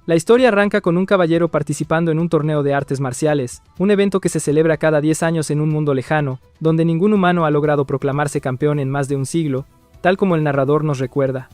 La historia arranca con un caballero participando en un torneo de artes marciales, un evento que se celebra cada 10 años en un mundo lejano, donde ningún humano ha logrado proclamarse campeón en más de un siglo, tal como el narrador nos recuerda.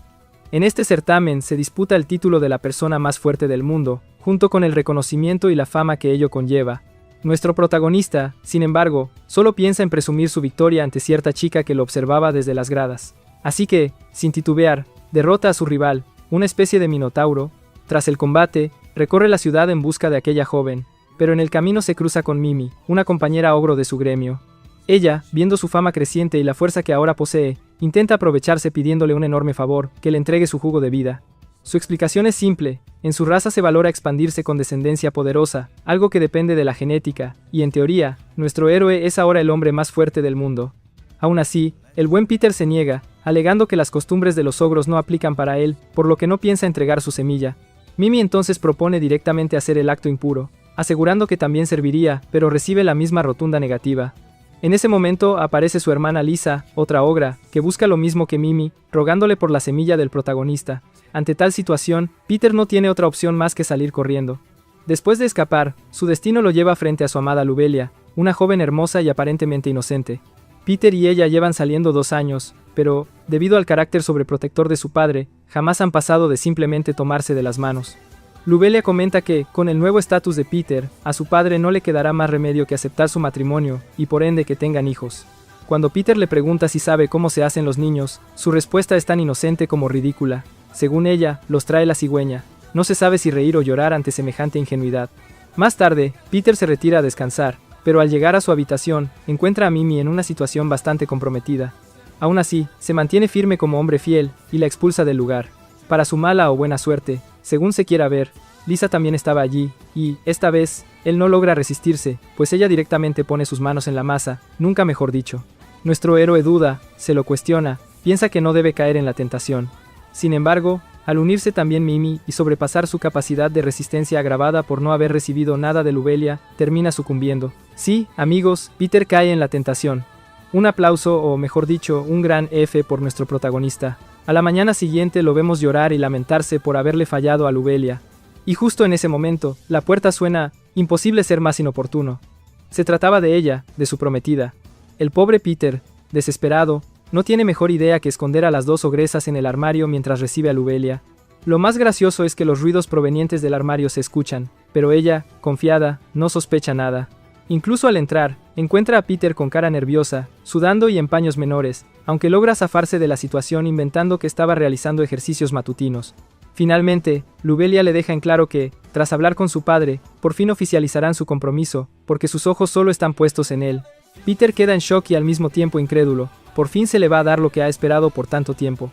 En este certamen se disputa el título de la persona más fuerte del mundo, junto con el reconocimiento y la fama que ello conlleva. Nuestro protagonista, sin embargo, solo piensa en presumir su victoria ante cierta chica que lo observaba desde las gradas. Así que, sin titubear, derrota a su rival, una especie de minotauro. Tras el combate, recorre la ciudad en busca de aquella joven, pero en el camino se cruza con Mimi, una compañera ogro de su gremio. Ella, viendo su fama creciente y la fuerza que ahora posee, intenta aprovecharse pidiéndole un enorme favor, que le entregue su jugo de vida. Su explicación es simple: en su raza se valora expandirse con descendencia poderosa, algo que depende de la genética, y en teoría, nuestro héroe es ahora el hombre más fuerte del mundo. Aún así, el buen Peter se niega, alegando que las costumbres de los ogros no aplican para él, por lo que no piensa entregar su semilla. Mimi entonces propone directamente hacer el acto impuro, asegurando que también serviría, pero recibe la misma rotunda negativa. En ese momento aparece su hermana Lisa, otra ogra, que busca lo mismo que Mimi, rogándole por la semilla del protagonista. Ante tal situación, Peter no tiene otra opción más que salir corriendo. Después de escapar, su destino lo lleva frente a su amada Lubelia, una joven hermosa y aparentemente inocente. Peter y ella llevan saliendo 2 años, pero, debido al carácter sobreprotector de su padre, jamás han pasado de simplemente tomarse de las manos. Lubelia comenta que, con el nuevo estatus de Peter, a su padre no le quedará más remedio que aceptar su matrimonio, y por ende que tengan hijos. Cuando Peter le pregunta si sabe cómo se hacen los niños, su respuesta es tan inocente como ridícula. Según ella, los trae la cigüeña. No se sabe si reír o llorar ante semejante ingenuidad. Más tarde, Peter se retira a descansar, pero al llegar a su habitación, encuentra a Mimi en una situación bastante comprometida. Aún así, se mantiene firme como hombre fiel, y la expulsa del lugar. Para su mala o buena suerte, según se quiera ver, Lisa también estaba allí, y, esta vez, él no logra resistirse, pues ella directamente pone sus manos en la masa, nunca mejor dicho. Nuestro héroe duda, se lo cuestiona, piensa que no debe caer en la tentación. Sin embargo, al unirse también Mimi y sobrepasar su capacidad de resistencia agravada por no haber recibido nada de Lubelia, termina sucumbiendo. Sí, amigos, Peter cae en la tentación. Un aplauso, o mejor dicho, un gran F por nuestro protagonista. A la mañana siguiente lo vemos llorar y lamentarse por haberle fallado a Lubelia. Y justo en ese momento, la puerta suena. Imposible ser más inoportuno. Se trataba de ella, de su prometida. El pobre Peter, desesperado, no tiene mejor idea que esconder a las 2 ogresas en el armario mientras recibe a Lubelia. Lo más gracioso es que los ruidos provenientes del armario se escuchan, pero ella, confiada, no sospecha nada. Incluso al entrar, encuentra a Peter con cara nerviosa, sudando y en paños menores, aunque logra zafarse de la situación inventando que estaba realizando ejercicios matutinos. Finalmente, Lubelia le deja en claro que, tras hablar con su padre, por fin oficializarán su compromiso, porque sus ojos solo están puestos en él. Peter queda en shock y al mismo tiempo incrédulo. Por fin se le va a dar lo que ha esperado por tanto tiempo.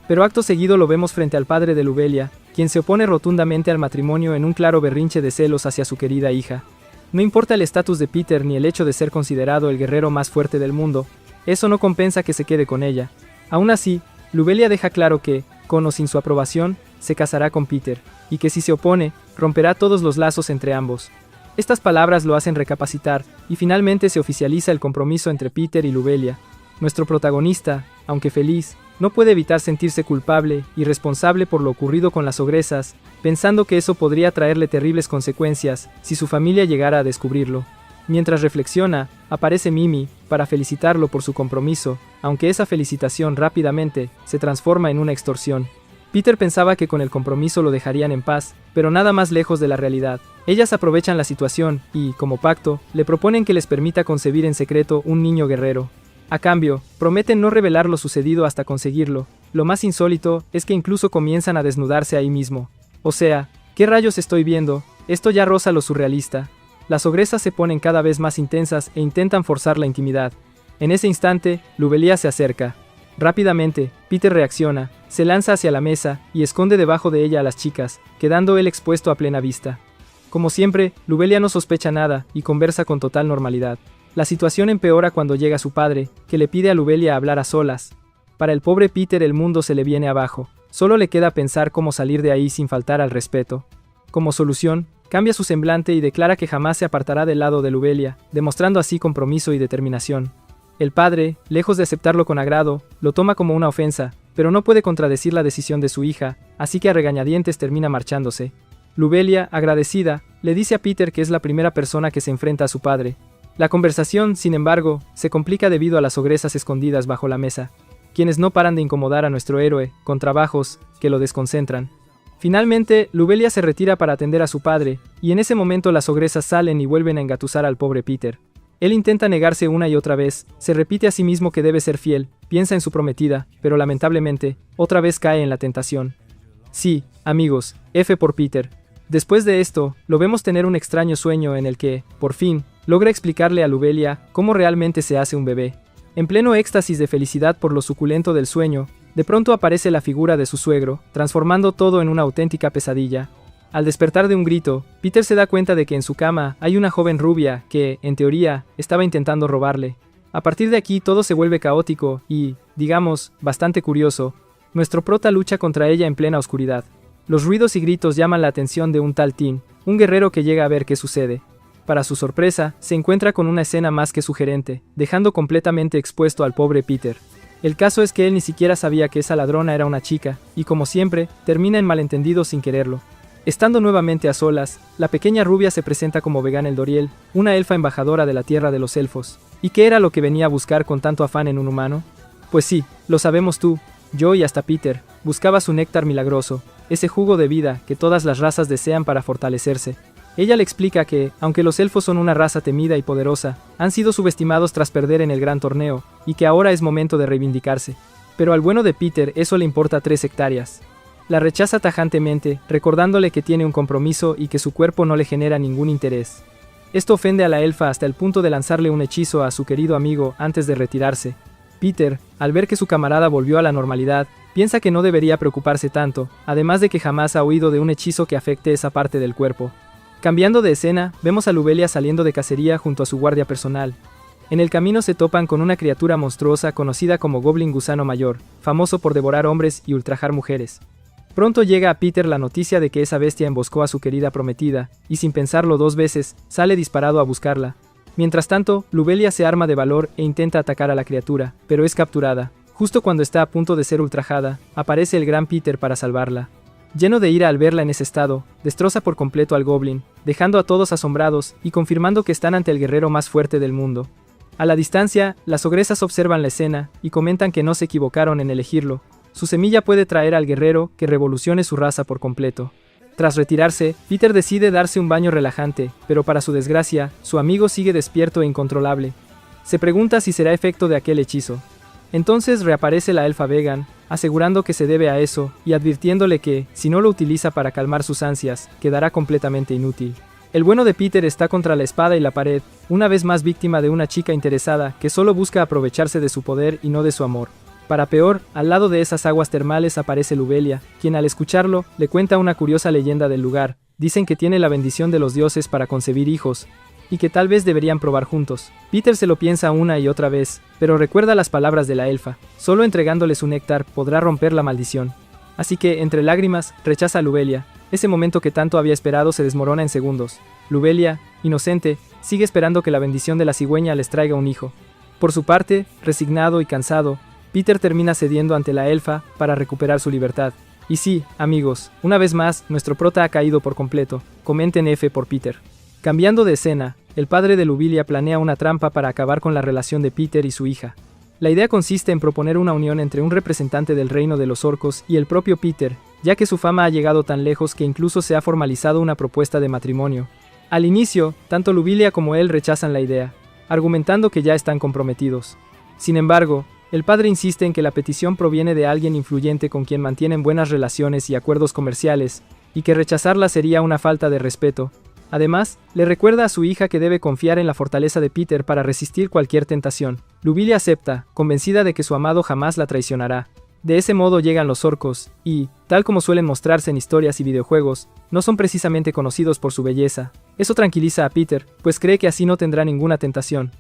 Pero acto seguido lo vemos frente al padre de Lubelia, quien se opone rotundamente al matrimonio en un claro berrinche de celos hacia su querida hija. No importa el estatus de Peter ni el hecho de ser considerado el guerrero más fuerte del mundo, eso no compensa que se quede con ella. Aún así, Lubelia deja claro que, con o sin su aprobación, se casará con Peter, y que si se opone, romperá todos los lazos entre ambos. Estas palabras lo hacen recapacitar, y finalmente se oficializa el compromiso entre Peter y Lubelia. Nuestro protagonista, aunque feliz, no puede evitar sentirse culpable y responsable por lo ocurrido con las ogresas, pensando que eso podría traerle terribles consecuencias si su familia llegara a descubrirlo. Mientras reflexiona, aparece Mimi, para felicitarlo por su compromiso, aunque esa felicitación rápidamente se transforma en una extorsión. Peter pensaba que con el compromiso lo dejarían en paz, pero nada más lejos de la realidad. Ellas aprovechan la situación y, como pacto, le proponen que les permita concebir en secreto un niño guerrero. A cambio, prometen no revelar lo sucedido hasta conseguirlo. Lo más insólito es que incluso comienzan a desnudarse ahí mismo. O sea, ¿qué rayos estoy viendo? Esto ya roza lo surrealista. Las ogresas se ponen cada vez más intensas e intentan forzar la intimidad. En ese instante, Lubelia se acerca. Rápidamente, Peter reacciona, se lanza hacia la mesa y esconde debajo de ella a las chicas, quedando él expuesto a plena vista. Como siempre, Lubelia no sospecha nada y conversa con total normalidad. La situación empeora cuando llega su padre, que le pide a Lubelia hablar a solas. Para el pobre Peter el mundo se le viene abajo. Solo le queda pensar cómo salir de ahí sin faltar al respeto. Como solución, cambia su semblante y declara que jamás se apartará del lado de Lubelia, demostrando así compromiso y determinación. El padre, lejos de aceptarlo con agrado, lo toma como una ofensa, pero no puede contradecir la decisión de su hija, así que a regañadientes termina marchándose. Lubelia, agradecida, le dice a Peter que es la primera persona que se enfrenta a su padre. La conversación, sin embargo, se complica debido a las ogresas escondidas bajo la mesa, quienes no paran de incomodar a nuestro héroe, con trabajos que lo desconcentran. Finalmente, Lubelia se retira para atender a su padre, y en ese momento las ogresas salen y vuelven a engatusar al pobre Peter. Él intenta negarse una y otra vez, se repite a sí mismo que debe ser fiel, piensa en su prometida, pero lamentablemente, otra vez cae en la tentación. Sí, amigos, F por Peter. Después de esto, lo vemos tener un extraño sueño en el que, por fin, logra explicarle a Lubelia cómo realmente se hace un bebé. En pleno éxtasis de felicidad por lo suculento del sueño, de pronto aparece la figura de su suegro, transformando todo en una auténtica pesadilla. Al despertar de un grito, Peter se da cuenta de que en su cama hay una joven rubia que, en teoría, estaba intentando robarle. A partir de aquí todo se vuelve caótico y, digamos, bastante curioso. Nuestro prota lucha contra ella en plena oscuridad. Los ruidos y gritos llaman la atención de un tal Tim, un guerrero que llega a ver qué sucede. Para su sorpresa, se encuentra con una escena más que sugerente, dejando completamente expuesto al pobre Peter. El caso es que él ni siquiera sabía que esa ladrona era una chica, y como siempre, termina en malentendidos sin quererlo. Estando nuevamente a solas, la pequeña rubia se presenta como Vegan Eldoriel, una elfa embajadora de la tierra de los elfos. ¿Y qué era lo que venía a buscar con tanto afán en un humano? Pues sí, lo sabemos tú, yo y hasta Peter, buscaba su néctar milagroso, ese jugo de vida que todas las razas desean para fortalecerse. Ella le explica que, aunque los elfos son una raza temida y poderosa, han sido subestimados tras perder en el gran torneo, y que ahora es momento de reivindicarse. Pero al bueno de Peter eso le importa 3 hectáreas. La rechaza tajantemente, recordándole que tiene un compromiso y que su cuerpo no le genera ningún interés. Esto ofende a la elfa hasta el punto de lanzarle un hechizo a su querido amigo antes de retirarse. Peter, al ver que su camarada volvió a la normalidad, piensa que no debería preocuparse tanto, además de que jamás ha oído de un hechizo que afecte esa parte del cuerpo. Cambiando de escena, vemos a Lubelia saliendo de cacería junto a su guardia personal. En el camino se topan con una criatura monstruosa conocida como Goblin Gusano Mayor, famoso por devorar hombres y ultrajar mujeres. Pronto llega a Peter la noticia de que esa bestia emboscó a su querida prometida, y sin pensarlo 2 veces, sale disparado a buscarla. Mientras tanto, Lubelia se arma de valor e intenta atacar a la criatura, pero es capturada. Justo cuando está a punto de ser ultrajada, aparece el gran Peter para salvarla. Lleno de ira al verla en ese estado, destroza por completo al Goblin, dejando a todos asombrados y confirmando que están ante el guerrero más fuerte del mundo. A la distancia, las ogresas observan la escena y comentan que no se equivocaron en elegirlo. Su semilla puede traer al guerrero que revolucione su raza por completo. Tras retirarse, Peter decide darse un baño relajante, pero para su desgracia, su amigo sigue despierto e incontrolable. Se pregunta si será efecto de aquel hechizo. Entonces reaparece la elfa Vegan, asegurando que se debe a eso, y advirtiéndole que, si no lo utiliza para calmar sus ansias, quedará completamente inútil. El bueno de Peter está contra la espada y la pared, una vez más víctima de una chica interesada que solo busca aprovecharse de su poder y no de su amor. Para peor, al lado de esas aguas termales aparece Lubelia, quien al escucharlo, le cuenta una curiosa leyenda del lugar. Dicen que tiene la bendición de los dioses para concebir hijos, y que tal vez deberían probar juntos. Peter se lo piensa una y otra vez, pero recuerda las palabras de la elfa. Solo entregándole su néctar podrá romper la maldición. Así que, entre lágrimas, rechaza a Lubelia. Ese momento que tanto había esperado se desmorona en segundos. Lubelia, inocente, sigue esperando que la bendición de la cigüeña les traiga un hijo. Por su parte, resignado y cansado, Peter termina cediendo ante la elfa para recuperar su libertad. Y sí, amigos, una vez más, nuestro prota ha caído por completo. Comenten F por Peter. Cambiando de escena, el padre de Lubelia planea una trampa para acabar con la relación de Peter y su hija. La idea consiste en proponer una unión entre un representante del reino de los orcos y el propio Peter, ya que su fama ha llegado tan lejos que incluso se ha formalizado una propuesta de matrimonio. Al inicio, tanto Lubelia como él rechazan la idea, argumentando que ya están comprometidos. Sin embargo, el padre insiste en que la petición proviene de alguien influyente con quien mantienen buenas relaciones y acuerdos comerciales, y que rechazarla sería una falta de respeto. Además, le recuerda a su hija que debe confiar en la fortaleza de Peter para resistir cualquier tentación. Lubelia acepta, convencida de que su amado jamás la traicionará. De ese modo llegan los orcos, y, tal como suelen mostrarse en historias y videojuegos, no son precisamente conocidos por su belleza. Eso tranquiliza a Peter, pues cree que así no tendrá ninguna tentación.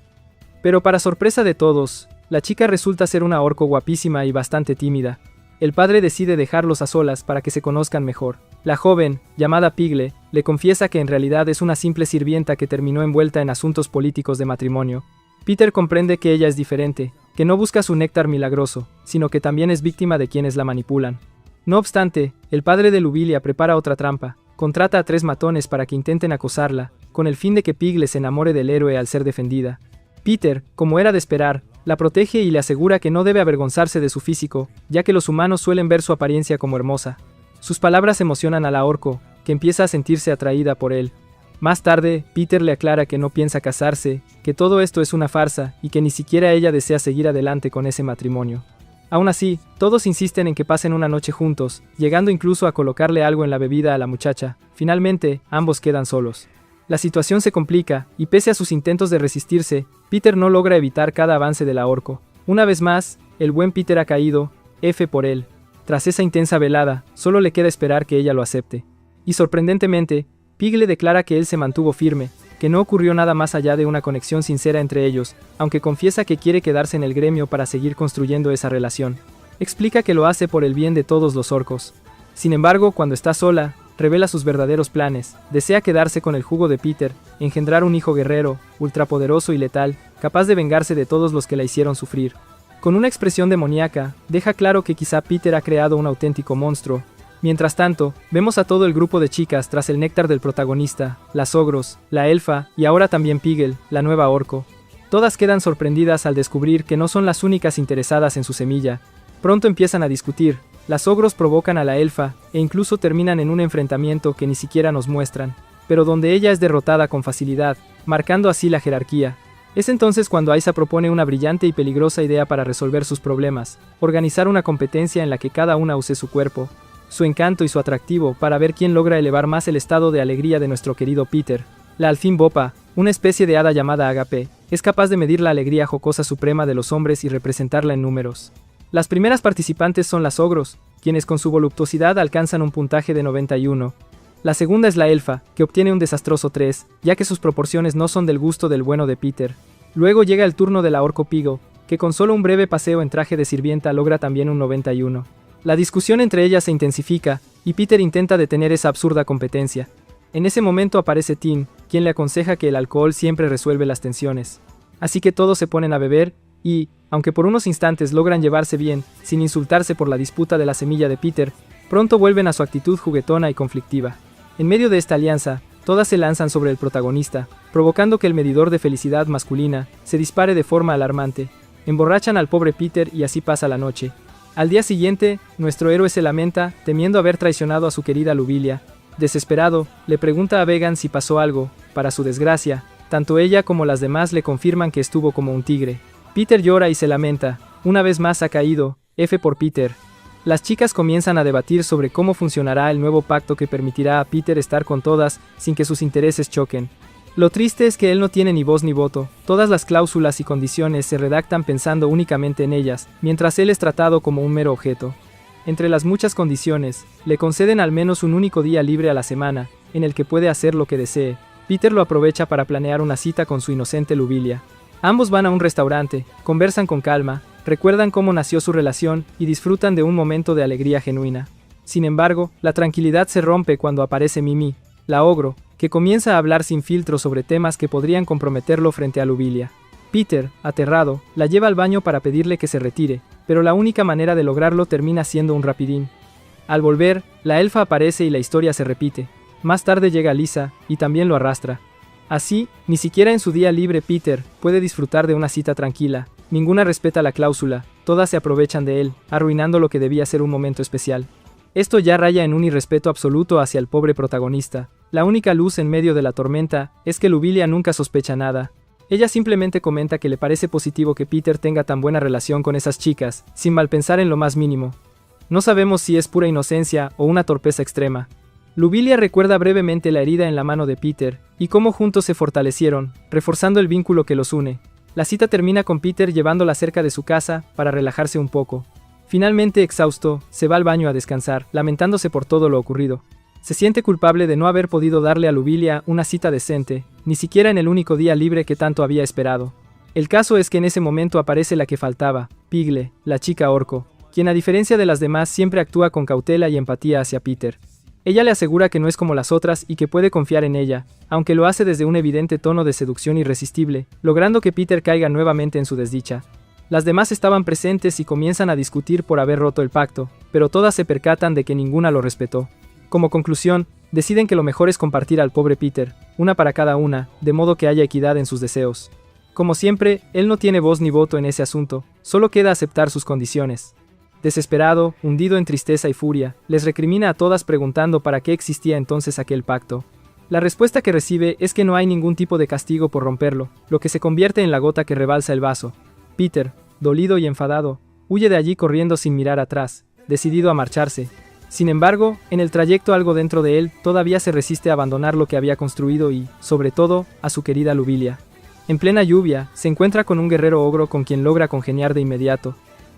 Pero para sorpresa de todos, la chica resulta ser una orco guapísima y bastante tímida. El padre decide dejarlos a solas para que se conozcan mejor. La joven, llamada Pigle, le confiesa que en realidad es una simple sirvienta que terminó envuelta en asuntos políticos de matrimonio. Peter comprende que ella es diferente, que no busca su néctar milagroso, sino que también es víctima de quienes la manipulan. No obstante, el padre de Lubelia prepara otra trampa, contrata a 3 matones para que intenten acosarla, con el fin de que Piglet se enamore del héroe al ser defendida. Peter, como era de esperar, la protege y le asegura que no debe avergonzarse de su físico, ya que los humanos suelen ver su apariencia como hermosa. Sus palabras emocionan a la orco, que empieza a sentirse atraída por él. Más tarde, Peter le aclara que no piensa casarse, que todo esto es una farsa y que ni siquiera ella desea seguir adelante con ese matrimonio. Aún así, todos insisten en que pasen una noche juntos, llegando incluso a colocarle algo en la bebida a la muchacha. Finalmente, ambos quedan solos. La situación se complica, y pese a sus intentos de resistirse, Peter no logra evitar cada avance de la orco. Una vez más, el buen Peter ha caído, F por él. Tras esa intensa velada, solo le queda esperar que ella lo acepte. Y sorprendentemente, Pig le declara que él se mantuvo firme, que no ocurrió nada más allá de una conexión sincera entre ellos, aunque confiesa que quiere quedarse en el gremio para seguir construyendo esa relación. Explica que lo hace por el bien de todos los orcos. Sin embargo, cuando está sola, revela sus verdaderos planes. Desea quedarse con el jugo de Peter, engendrar un hijo guerrero, ultrapoderoso y letal, capaz de vengarse de todos los que la hicieron sufrir. Con una expresión demoníaca, deja claro que quizá Peter ha creado un auténtico monstruo. Mientras tanto, vemos a todo el grupo de chicas tras el néctar del protagonista, las ogros, la elfa y ahora también Piglet, la nueva orco. Todas quedan sorprendidas al descubrir que no son las únicas interesadas en su semilla. Pronto empiezan a discutir, las ogros provocan a la elfa, e incluso terminan en un enfrentamiento que ni siquiera nos muestran, pero donde ella es derrotada con facilidad, marcando así la jerarquía. Es entonces cuando Aiza propone una brillante y peligrosa idea para resolver sus problemas, organizar una competencia en la que cada una use su cuerpo, su encanto y su atractivo para ver quién logra elevar más el estado de alegría de nuestro querido Peter. La Alfín Bopa, una especie de hada llamada Agape, es capaz de medir la alegría jocosa suprema de los hombres y representarla en números. Las primeras participantes son las ogros, quienes con su voluptuosidad alcanzan un puntaje de 91. La segunda es la elfa, que obtiene un desastroso 3, ya que sus proporciones no son del gusto del bueno de Peter. Luego llega el turno de la orco Pigo, que con solo un breve paseo en traje de sirvienta logra también un 91. La discusión entre ellas se intensifica, y Peter intenta detener esa absurda competencia. En ese momento aparece Tim, quien le aconseja que el alcohol siempre resuelve las tensiones. Así que todos se ponen a beber, y, aunque por unos instantes logran llevarse bien, sin insultarse por la disputa de la semilla de Peter, pronto vuelven a su actitud juguetona y conflictiva. En medio de esta alianza, todas se lanzan sobre el protagonista, provocando que el medidor de felicidad masculina se dispare de forma alarmante. Emborrachan al pobre Peter y así pasa la noche. Al día siguiente, nuestro héroe se lamenta, temiendo haber traicionado a su querida Luvilia. Desesperado, le pregunta a Vegan si pasó algo. Para su desgracia, tanto ella como las demás le confirman que estuvo como un tigre. Peter llora y se lamenta. Una vez más ha caído, F por Peter. Las chicas comienzan a debatir sobre cómo funcionará el nuevo pacto que permitirá a Peter estar con todas sin que sus intereses choquen. Lo triste es que él no tiene ni voz ni voto, todas las cláusulas y condiciones se redactan pensando únicamente en ellas, mientras él es tratado como un mero objeto. Entre las muchas condiciones, le conceden al menos un único día libre a la semana, en el que puede hacer lo que desee. Peter lo aprovecha para planear una cita con su inocente Luvilia. Ambos van a un restaurante, conversan con calma, recuerdan cómo nació su relación y disfrutan de un momento de alegría genuina. Sin embargo, la tranquilidad se rompe cuando aparece Mimi, la ogro, que comienza a hablar sin filtro sobre temas que podrían comprometerlo frente a Luvilia. Peter, aterrado, la lleva al baño para pedirle que se retire, pero la única manera de lograrlo termina siendo un rapidín. Al volver, la elfa aparece y la historia se repite. Más tarde llega Lisa, y también lo arrastra. Así, ni siquiera en su día libre Peter puede disfrutar de una cita tranquila. Ninguna respeta la cláusula, todas se aprovechan de él, arruinando lo que debía ser un momento especial. Esto ya raya en un irrespeto absoluto hacia el pobre protagonista. La única luz en medio de la tormenta es que Luvilia nunca sospecha nada. Ella simplemente comenta que le parece positivo que Peter tenga tan buena relación con esas chicas, sin malpensar en lo más mínimo. No sabemos si es pura inocencia o una torpeza extrema. Luvilia recuerda brevemente la herida en la mano de Peter, y cómo juntos se fortalecieron, reforzando el vínculo que los une. La cita termina con Peter llevándola cerca de su casa para relajarse un poco. Finalmente exhausto, se va al baño a descansar, lamentándose por todo lo ocurrido. Se siente culpable de no haber podido darle a Luvilia una cita decente, ni siquiera en el único día libre que tanto había esperado. El caso es que en ese momento aparece la que faltaba, Piglet, la chica orco, quien a diferencia de las demás siempre actúa con cautela y empatía hacia Peter. Ella le asegura que no es como las otras y que puede confiar en ella, aunque lo hace desde un evidente tono de seducción irresistible, logrando que Peter caiga nuevamente en su desdicha. Las demás estaban presentes y comienzan a discutir por haber roto el pacto, pero todas se percatan de que ninguna lo respetó. Como conclusión, Deciden que lo mejor es compartir al pobre Peter, una para cada una, de modo que haya equidad en sus deseos. Como siempre, él no tiene voz ni voto en ese asunto, solo queda aceptar sus condiciones. Desesperado, hundido en tristeza y furia, les recrimina a todas preguntando para qué existía entonces aquel pacto. La respuesta que recibe es que no hay ningún tipo de castigo por romperlo, lo que se convierte en la gota que rebalsa el vaso. Peter, dolido y enfadado, huye de allí corriendo sin mirar atrás, decidido a marcharse. Sin embargo, en el trayecto algo dentro de él todavía se resiste a abandonar lo que había construido y, sobre todo, a su querida Lobelia. En plena lluvia, se encuentra con un guerrero ogro con quien logra congeniar de inmediato.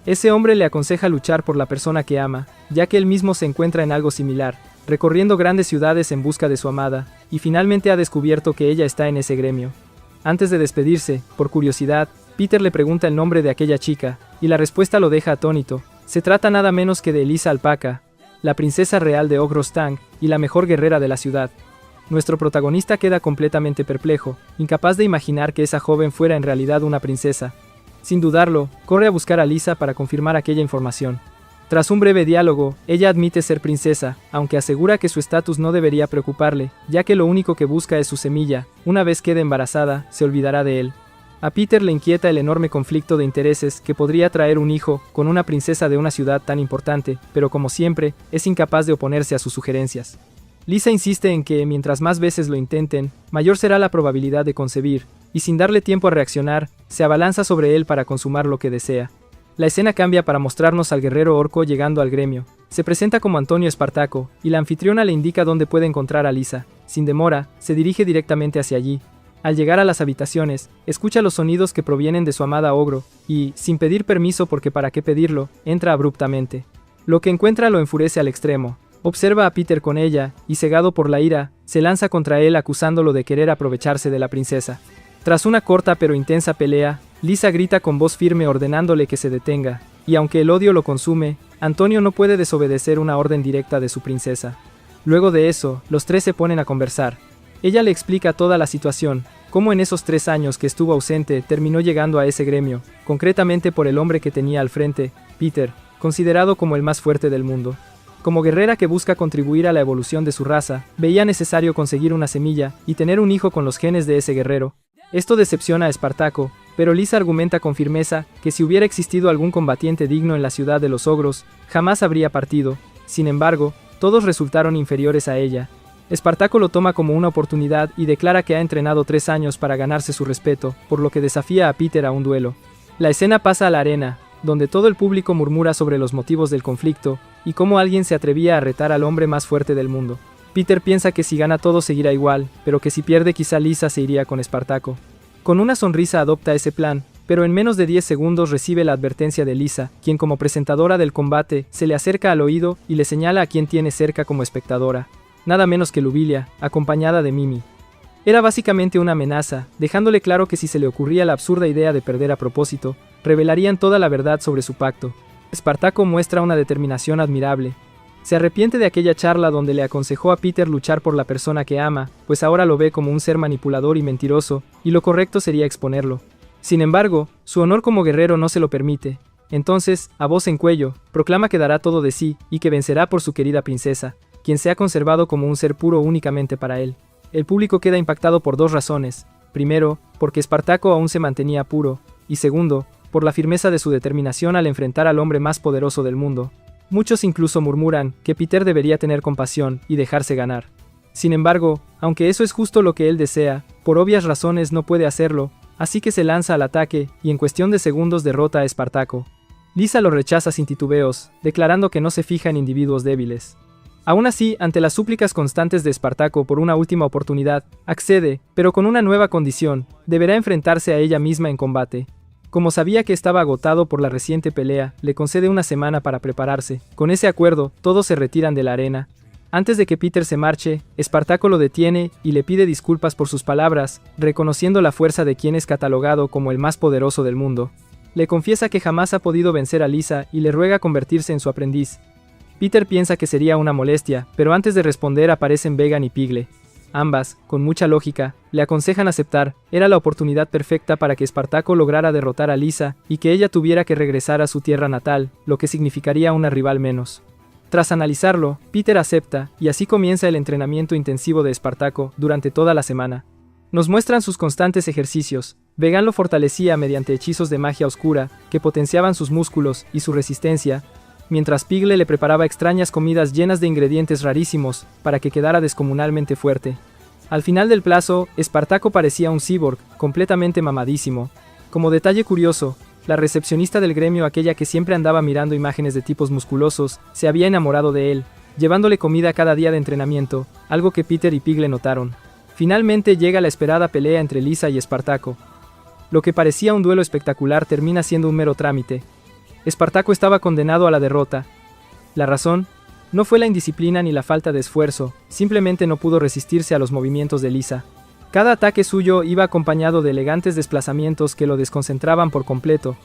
Ese hombre le aconseja luchar por la persona que ama, ya que él mismo se encuentra en algo similar, recorriendo grandes ciudades en busca de su amada, y finalmente ha descubierto que ella está en ese gremio. Antes de despedirse, por curiosidad, Peter le pregunta el nombre de aquella chica, y la respuesta lo deja atónito. Se trata nada menos que de Elisa Alpaca, la princesa real de Ogrostang y la mejor guerrera de la ciudad. Nuestro protagonista queda completamente perplejo, incapaz de imaginar que esa joven fuera en realidad una princesa. Sin dudarlo, corre a buscar a Lisa para confirmar aquella información. Tras un breve diálogo, ella admite ser princesa, aunque asegura que su estatus no debería preocuparle, ya que lo único que busca es su semilla. Una vez quede embarazada, se olvidará de él. A Peter le inquieta el enorme conflicto de intereses que podría traer un hijo con una princesa de una ciudad tan importante, pero como siempre, es incapaz de oponerse a sus sugerencias. Lisa insiste en que, mientras más veces lo intenten, mayor será la probabilidad de concebir, y sin darle tiempo a reaccionar, se abalanza sobre él para consumar lo que desea. La escena cambia para mostrarnos al guerrero orco llegando al gremio. Se presenta como Antonio Espartaco, y la anfitriona le indica dónde puede encontrar a Lisa. Sin demora, se dirige directamente hacia allí. Al llegar a las habitaciones, escucha los sonidos que provienen de su amada ogro, y, sin pedir permiso porque para qué pedirlo, entra abruptamente. Lo que encuentra lo enfurece al extremo. Observa a Peter con ella, y cegado por la ira, se lanza contra él acusándolo de querer aprovecharse de la princesa. Tras una corta pero intensa pelea, Lisa grita con voz firme ordenándole que se detenga, y aunque el odio lo consume, Antonio no puede desobedecer una orden directa de su princesa. Luego de eso, los tres se ponen a conversar. Ella le explica toda la situación, cómo en esos 3 años que estuvo ausente terminó llegando a ese gremio, concretamente por el hombre que tenía al frente, Peter, considerado como el más fuerte del mundo. Como guerrera que busca contribuir a la evolución de su raza, veía necesario conseguir una semilla y tener un hijo con los genes de ese guerrero. Esto decepciona a Espartaco, pero Lisa argumenta con firmeza que si hubiera existido algún combatiente digno en la ciudad de los ogros, jamás habría partido. Sin embargo, todos resultaron inferiores a ella. Espartaco lo toma como una oportunidad y declara que ha entrenado 3 años para ganarse su respeto, por lo que desafía a Peter a un duelo. La escena pasa a la arena, donde todo el público murmura sobre los motivos del conflicto y cómo alguien se atrevía a retar al hombre más fuerte del mundo. Peter piensa que si gana todo seguirá igual, pero que si pierde quizá Lisa se iría con Espartaco. Con una sonrisa adopta ese plan, pero en menos de 10 segundos recibe la advertencia de Lisa, quien como presentadora del combate se le acerca al oído y le señala a quien tiene cerca como espectadora. Nada menos que Lobelia, acompañada de Mimi. Era básicamente una amenaza, dejándole claro que si se le ocurría la absurda idea de perder a propósito, revelarían toda la verdad sobre su pacto. Espartaco muestra una determinación admirable. Se arrepiente de aquella charla donde le aconsejó a Peter luchar por la persona que ama, pues ahora lo ve como un ser manipulador y mentiroso, y lo correcto sería exponerlo. Sin embargo, su honor como guerrero no se lo permite. Entonces, a voz en cuello, proclama que dará todo de sí y que vencerá por su querida princesa, quien se ha conservado como un ser puro únicamente para él. El público queda impactado por 2 razones. Primero, porque Espartaco aún se mantenía puro, y segundo, por la firmeza de su determinación al enfrentar al hombre más poderoso del mundo. Muchos incluso murmuran que Peter debería tener compasión y dejarse ganar. Sin embargo, aunque eso es justo lo que él desea, por obvias razones no puede hacerlo, así que se lanza al ataque y en cuestión de segundos derrota a Espartaco. Lisa lo rechaza sin titubeos, declarando que no se fija en individuos débiles. Aún así, ante las súplicas constantes de Espartaco por una última oportunidad, accede, pero con una nueva condición: deberá enfrentarse a ella misma en combate. Como sabía que estaba agotado por la reciente pelea, le concede una semana para prepararse. Con ese acuerdo, todos se retiran de la arena. Antes de que Peter se marche, Espartaco lo detiene y le pide disculpas por sus palabras, reconociendo la fuerza de quien es catalogado como el más poderoso del mundo. Le confiesa que jamás ha podido vencer a Lisa y le ruega convertirse en su aprendiz. Peter piensa que sería una molestia, pero antes de responder aparecen Vegan y Pigle. Ambas, con mucha lógica, le aconsejan aceptar. Era la oportunidad perfecta para que Espartaco lograra derrotar a Lisa y que ella tuviera que regresar a su tierra natal, lo que significaría una rival menos. Tras analizarlo, Peter acepta, y así comienza el entrenamiento intensivo de Espartaco durante toda la semana. Nos muestran sus constantes ejercicios. Vegan lo fortalecía mediante hechizos de magia oscura que potenciaban sus músculos y su resistencia, mientras Pigle le preparaba extrañas comidas llenas de ingredientes rarísimos para que quedara descomunalmente fuerte. Al final del plazo, Espartaco parecía un cyborg, completamente mamadísimo. Como detalle curioso, la recepcionista del gremio, aquella que siempre andaba mirando imágenes de tipos musculosos, se había enamorado de él, llevándole comida cada día de entrenamiento, algo que Peter y Pigle notaron. Finalmente llega la esperada pelea entre Lisa y Espartaco. Lo que parecía un duelo espectacular termina siendo un mero trámite. Espartaco estaba condenado a la derrota. La razón no fue la indisciplina ni la falta de esfuerzo, simplemente no pudo resistirse a los movimientos de Lisa. Cada ataque suyo iba acompañado de elegantes desplazamientos que lo desconcentraban por completo,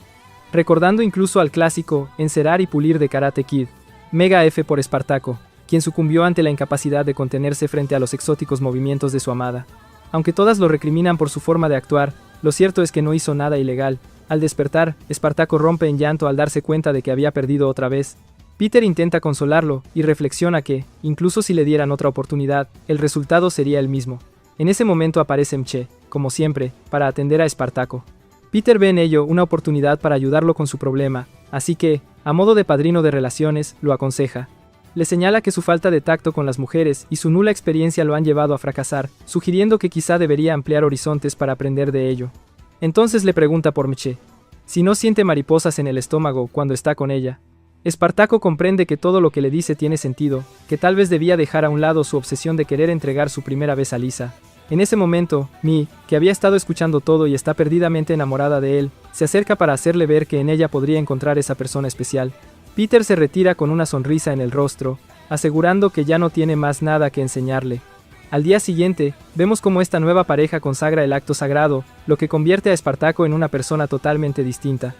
recordando incluso al clásico encerar y pulir de Karate Kid. Mega F por Espartaco, quien sucumbió ante la incapacidad de contenerse frente a los exóticos movimientos de su amada. Aunque todas lo recriminan por su forma de actuar, lo cierto es que no hizo nada ilegal. Al despertar, Espartaco rompe en llanto al darse cuenta de que había perdido otra vez. Peter intenta consolarlo y reflexiona que, incluso si le dieran otra oportunidad, el resultado sería el mismo. En ese momento aparece Mche, como siempre, para atender a Espartaco. Peter ve en ello una oportunidad para ayudarlo con su problema, así que, a modo de padrino de relaciones, lo aconseja. Le señala que su falta de tacto con las mujeres y su nula experiencia lo han llevado a fracasar, sugiriendo que quizá debería ampliar horizontes para aprender de ello. Entonces le pregunta por Mche, si no siente mariposas en el estómago cuando está con ella. Espartaco comprende que todo lo que le dice tiene sentido, que tal vez debía dejar a un lado su obsesión de querer entregar su primera vez a Lisa. En ese momento, Mi, que había estado escuchando todo y está perdidamente enamorada de él, se acerca para hacerle ver que en ella podría encontrar esa persona especial. Peter se retira con una sonrisa en el rostro, asegurando que ya no tiene más nada que enseñarle. Al día siguiente, vemos cómo esta nueva pareja consagra el acto sagrado, lo que convierte a Espartaco en una persona totalmente distinta.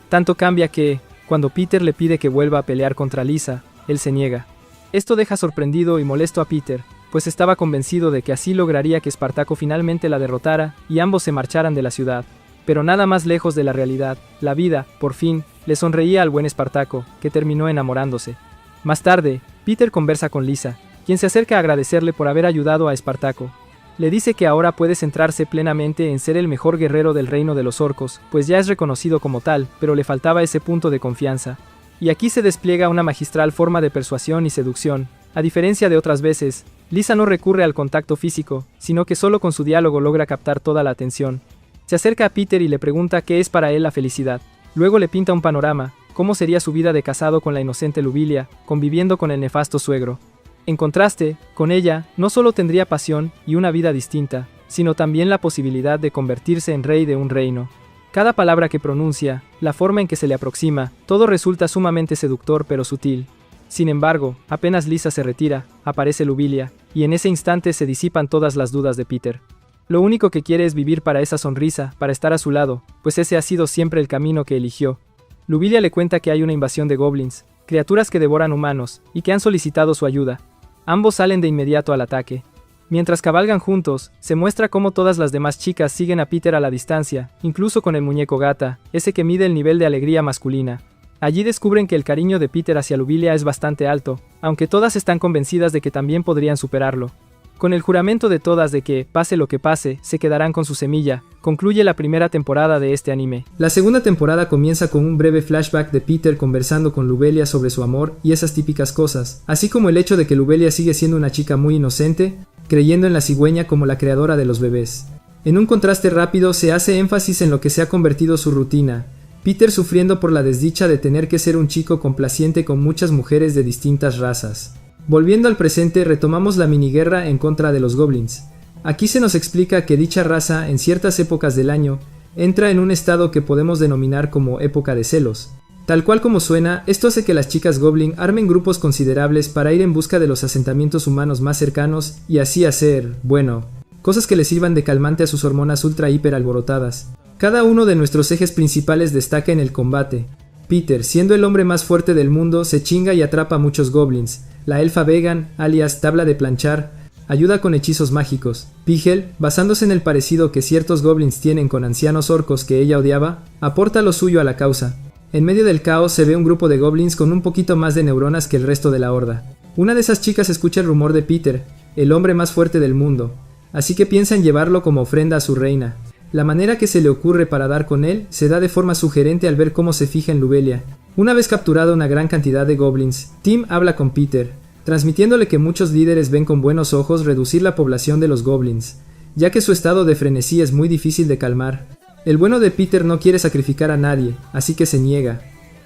Tanto cambia que, cuando Peter le pide que vuelva a pelear contra Lisa, él se niega. Esto deja sorprendido y molesto a Peter, pues estaba convencido de que así lograría que Espartaco finalmente la derrotara y ambos se marcharan de la ciudad. Pero nada más lejos de la realidad, la vida, por fin, le sonreía al buen Espartaco, que terminó enamorándose. Más tarde, Peter conversa con Lisa, quien se acerca a agradecerle por haber ayudado a Espartaco. Le dice que ahora puede centrarse plenamente en ser el mejor guerrero del reino de los orcos, pues ya es reconocido como tal, pero le faltaba ese punto de confianza. Y aquí se despliega una magistral forma de persuasión y seducción. A diferencia de otras veces, Lisa no recurre al contacto físico, sino que solo con su diálogo logra captar toda la atención. Se acerca a Peter y le pregunta qué es para él la felicidad. Luego le pinta un panorama, cómo sería su vida de casado con la inocente Luvilia, conviviendo con el nefasto suegro. En contraste, con ella, no solo tendría pasión y una vida distinta, sino también la posibilidad de convertirse en rey de un reino. Cada palabra que pronuncia, la forma en que se le aproxima, todo resulta sumamente seductor pero sutil. Sin embargo, apenas Lisa se retira, aparece Luvilia, y en ese instante se disipan todas las dudas de Peter. Lo único que quiere es vivir para esa sonrisa, para estar a su lado, pues ese ha sido siempre el camino que eligió. Luvilia le cuenta que hay una invasión de goblins, criaturas que devoran humanos, y que han solicitado su ayuda. Ambos salen de inmediato al ataque. Mientras cabalgan juntos, se muestra cómo todas las demás chicas siguen a Peter a la distancia, incluso con el muñeco gata, ese que mide el nivel de alegría masculina. Allí descubren que el cariño de Peter hacia Luvilia es bastante alto, aunque todas están convencidas de que también podrían superarlo. Con el juramento de todas de que, pase lo que pase, se quedarán con su semilla, concluye la primera temporada de este anime. La segunda temporada comienza con un breve flashback de Peter conversando con Luvelia sobre su amor y esas típicas cosas, así como el hecho de que Luvelia sigue siendo una chica muy inocente, creyendo en la cigüeña como la creadora de los bebés. En un contraste rápido se hace énfasis en lo que se ha convertido su rutina, Peter sufriendo por la desdicha de tener que ser un chico complaciente con muchas mujeres de distintas razas. Volviendo al presente, retomamos la miniguerra en contra de los goblins. Aquí se nos explica que dicha raza, en ciertas épocas del año, entra en un estado que podemos denominar como época de celos. Tal cual como suena, esto hace que las chicas goblin armen grupos considerables para ir en busca de los asentamientos humanos más cercanos y así hacer, bueno, cosas que les sirvan de calmante a sus hormonas ultra hiper alborotadas. Cada uno de nuestros ejes principales destaca en el combate. Peter, siendo el hombre más fuerte del mundo, se chinga y atrapa a muchos goblins. La elfa Vegan, alias tabla de planchar, ayuda con hechizos mágicos. Pigel, basándose en el parecido que ciertos goblins tienen con ancianos orcos que ella odiaba, aporta lo suyo a la causa. En medio del caos se ve un grupo de goblins con un poquito más de neuronas que el resto de la horda. Una de esas chicas escucha el rumor de Peter, el hombre más fuerte del mundo, así que piensa en llevarlo como ofrenda a su reina. La manera que se le ocurre para dar con él se da de forma sugerente al ver cómo se fija en Lubelia. Una vez capturada una gran cantidad de goblins, Tim habla con Peter, transmitiéndole que muchos líderes ven con buenos ojos reducir la población de los goblins, ya que su estado de frenesí es muy difícil de calmar. El bueno de Peter no quiere sacrificar a nadie, así que se niega.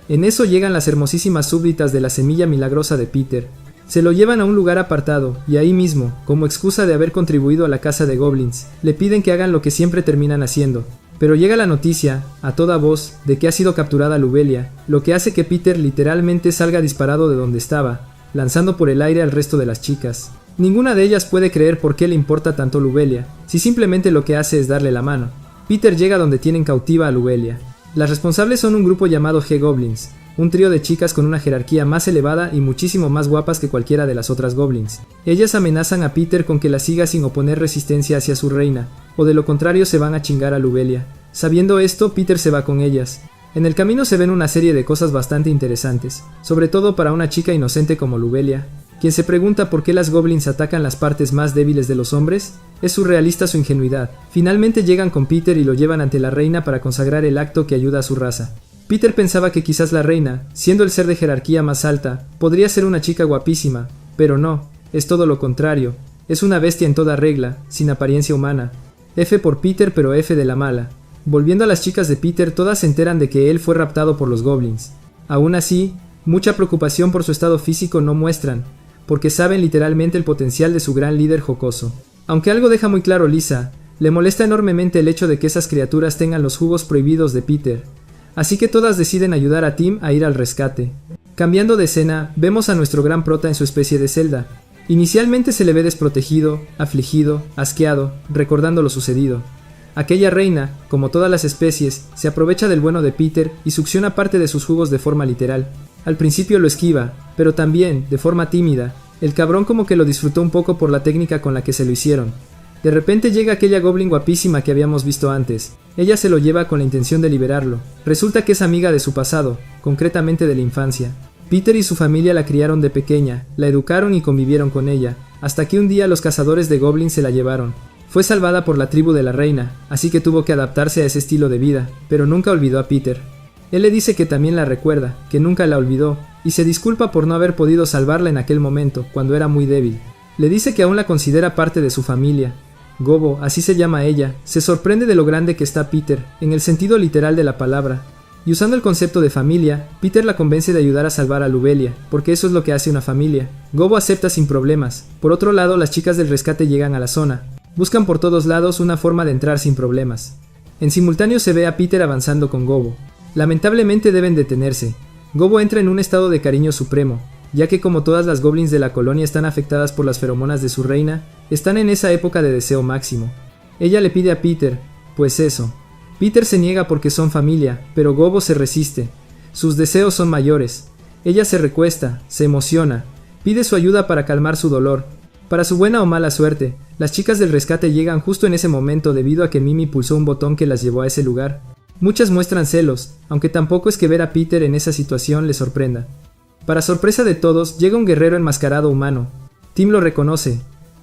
En eso llegan las hermosísimas súbditas de la semilla milagrosa de Peter. Se lo llevan a un lugar apartado, y ahí mismo, como excusa de haber contribuido a la caza de goblins, le piden que hagan lo que siempre terminan haciendo. Pero llega la noticia, a toda voz, de que ha sido capturada Lubelia, lo que hace que Peter literalmente salga disparado de donde estaba, lanzando por el aire al resto de las chicas. Ninguna de ellas puede creer por qué le importa tanto Lubelia, si simplemente lo que hace es darle la mano. Peter llega donde tienen cautiva a Lubelia. Las responsables son un grupo llamado G-Goblins, un trío de chicas con una jerarquía más elevada y muchísimo más guapas que cualquiera de las otras goblins. Ellas amenazan a Peter con que la siga sin oponer resistencia hacia su reina, o de lo contrario se van a chingar a Lubelia. Sabiendo esto, Peter se va con ellas. En el camino se ven una serie de cosas bastante interesantes, sobre todo para una chica inocente como Lubelia, quien se pregunta por qué las goblins atacan las partes más débiles de los hombres. Es surrealista su ingenuidad. Finalmente llegan con Peter y lo llevan ante la reina para consagrar el acto que ayuda a su raza. Peter pensaba que quizás la reina, siendo el ser de jerarquía más alta, podría ser una chica guapísima, pero no, es todo lo contrario. Es una bestia en toda regla, sin apariencia humana. F por Peter, pero F de la mala. Volviendo a las chicas de Peter, todas se enteran de que él fue raptado por los goblins. Aún así, mucha preocupación por su estado físico no muestran, porque saben literalmente el potencial de su gran líder jocoso. Aunque algo deja muy claro Lisa, le molesta enormemente el hecho de que esas criaturas tengan los jugos prohibidos de Peter, así que todas deciden ayudar a Tim a ir al rescate. Cambiando de escena, vemos a nuestro gran prota en su especie de celda. Inicialmente se le ve desprotegido, afligido, asqueado, recordando lo sucedido. Aquella reina, como todas las especies, se aprovecha del bueno de Peter y succiona parte de sus jugos de forma literal. Al principio lo esquiva, pero también, de forma tímida, el cabrón como que lo disfrutó un poco por la técnica con la que se lo hicieron. De repente llega aquella goblin guapísima que habíamos visto antes. Ella se lo lleva con la intención de liberarlo. Resulta que es amiga de su pasado, concretamente de la infancia. Peter y su familia la criaron de pequeña, la educaron y convivieron con ella, hasta que un día los cazadores de goblins se la llevaron. Fue salvada por la tribu de la reina, así que tuvo que adaptarse a ese estilo de vida, pero nunca olvidó a Peter. Él le dice que también la recuerda, que nunca la olvidó, y se disculpa por no haber podido salvarla en aquel momento, cuando era muy débil. Le dice que aún la considera parte de su familia. Gobo, así se llama ella, se sorprende de lo grande que está Peter, en el sentido literal de la palabra. Y usando el concepto de familia, Peter la convence de ayudar a salvar a Lubelia, porque eso es lo que hace una familia. Gobo acepta sin problemas. Por otro lado, las chicas del rescate llegan a la zona. Buscan por todos lados una forma de entrar sin problemas. En simultáneo se ve a Peter avanzando con Gobo. Lamentablemente deben detenerse. Gobo entra en un estado de cariño supremo, ya que como todas las goblins de la colonia están afectadas por las feromonas de su reina, están en esa época de deseo máximo. Ella le pide a Peter, pues eso. Peter se niega porque son familia, pero Gobo se resiste. Sus deseos son mayores. Ella se recuesta, se emociona, pide su ayuda para calmar su dolor. Para su buena o mala suerte, las chicas del rescate llegan justo en ese momento debido a que Mimi pulsó un botón que las llevó a ese lugar. Muchas muestran celos, aunque tampoco es que ver a Peter en esa situación les sorprenda. Para sorpresa de todos, llega un guerrero enmascarado humano. Tim lo reconoce.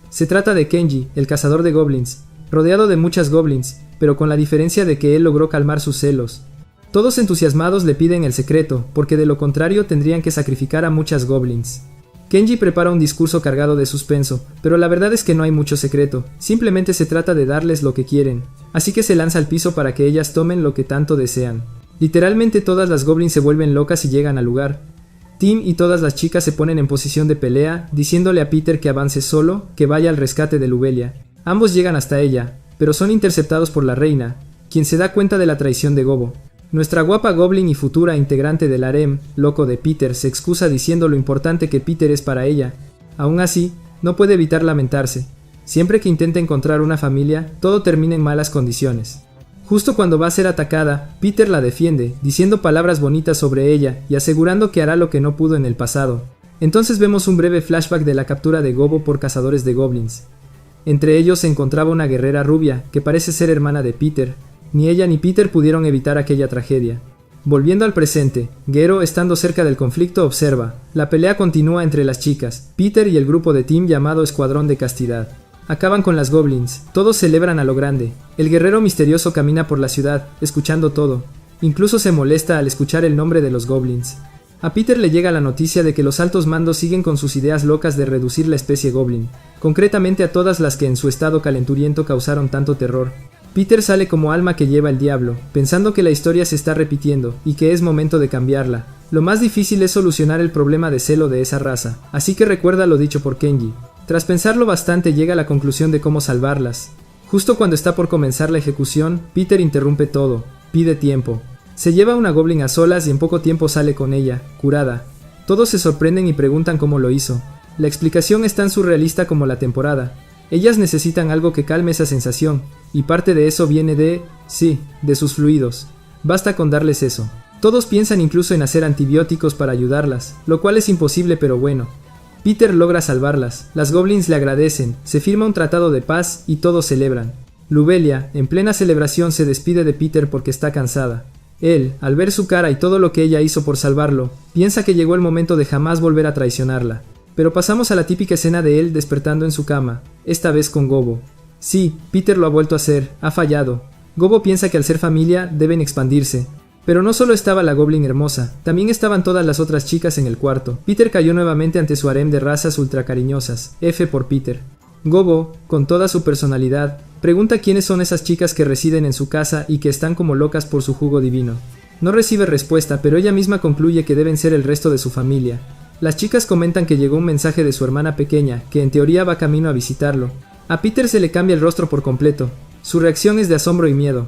Se trata de Kenji, el cazador de goblins, rodeado de muchas goblins, pero con la diferencia de que él logró calmar sus celos. Todos entusiasmados le piden el secreto, porque de lo contrario tendrían que sacrificar a muchas goblins. Kenji prepara un discurso cargado de suspenso, pero la verdad es que no hay mucho secreto, simplemente se trata de darles lo que quieren, así que se lanza al piso para que ellas tomen lo que tanto desean. Literalmente todas las goblins se vuelven locas y llegan al lugar. Tim y todas las chicas se ponen en posición de pelea, diciéndole a Peter que avance solo, que vaya al rescate de Lubelia. Ambos llegan hasta ella, pero son interceptados por la reina, quien se da cuenta de la traición de Gobo. Nuestra guapa goblin y futura integrante del harem, loco de Peter, se excusa diciendo lo importante que Peter es para ella. Aún así, no puede evitar lamentarse. Siempre que intenta encontrar una familia, todo termina en malas condiciones. Justo cuando va a ser atacada, Peter la defiende, diciendo palabras bonitas sobre ella y asegurando que hará lo que no pudo en el pasado. Entonces vemos un breve flashback de la captura de Gobo por cazadores de goblins. Entre ellos se encontraba una guerrera rubia, que parece ser hermana de Peter. Ni ella ni Peter pudieron evitar aquella tragedia. Volviendo al presente, Gero, estando cerca del conflicto, observa. La pelea continúa entre las chicas, Peter y el grupo de Tim llamado Escuadrón de Castidad. Acaban con las goblins, todos celebran a lo grande. El guerrero misterioso camina por la ciudad, escuchando todo. Incluso se molesta al escuchar el nombre de los goblins. A Peter le llega la noticia de que los altos mandos siguen con sus ideas locas de reducir la especie goblin, concretamente a todas las que en su estado calenturiento causaron tanto terror. Peter sale como alma que lleva el diablo, pensando que la historia se está repitiendo y que es momento de cambiarla. Lo más difícil es solucionar el problema de celo de esa raza, así que recuerda lo dicho por Kenji. Tras pensarlo bastante llega a la conclusión de cómo salvarlas. Justo cuando está por comenzar la ejecución, Peter interrumpe todo, pide tiempo. Se lleva una goblin a solas y en poco tiempo sale con ella, curada. Todos se sorprenden y preguntan cómo lo hizo. La explicación es tan surrealista como la temporada. Ellas necesitan algo que calme esa sensación, y parte de eso viene de sus fluidos. Basta con darles eso. Todos piensan incluso en hacer antibióticos para ayudarlas, lo cual es imposible pero bueno. Peter logra salvarlas, las goblins le agradecen, se firma un tratado de paz y todos celebran. Lubelia, en plena celebración, se despide de Peter porque está cansada. Él, al ver su cara y todo lo que ella hizo por salvarlo, piensa que llegó el momento de jamás volver a traicionarla. Pero pasamos a la típica escena de él despertando en su cama, esta vez con Gobo. Sí, Peter lo ha vuelto a hacer, ha fallado. Gobo piensa que al ser familia deben expandirse. Pero no solo estaba la goblin hermosa, también estaban todas las otras chicas en el cuarto. Peter cayó nuevamente ante su harem de razas ultra cariñosas, F por Peter. Gobo, con toda su personalidad, pregunta quiénes son esas chicas que residen en su casa y que están como locas por su jugo divino. No recibe respuesta, pero ella misma concluye que deben ser el resto de su familia. Las chicas comentan que llegó un mensaje de su hermana pequeña, que en teoría va camino a visitarlo. A Peter se le cambia el rostro por completo. Su reacción es de asombro y miedo.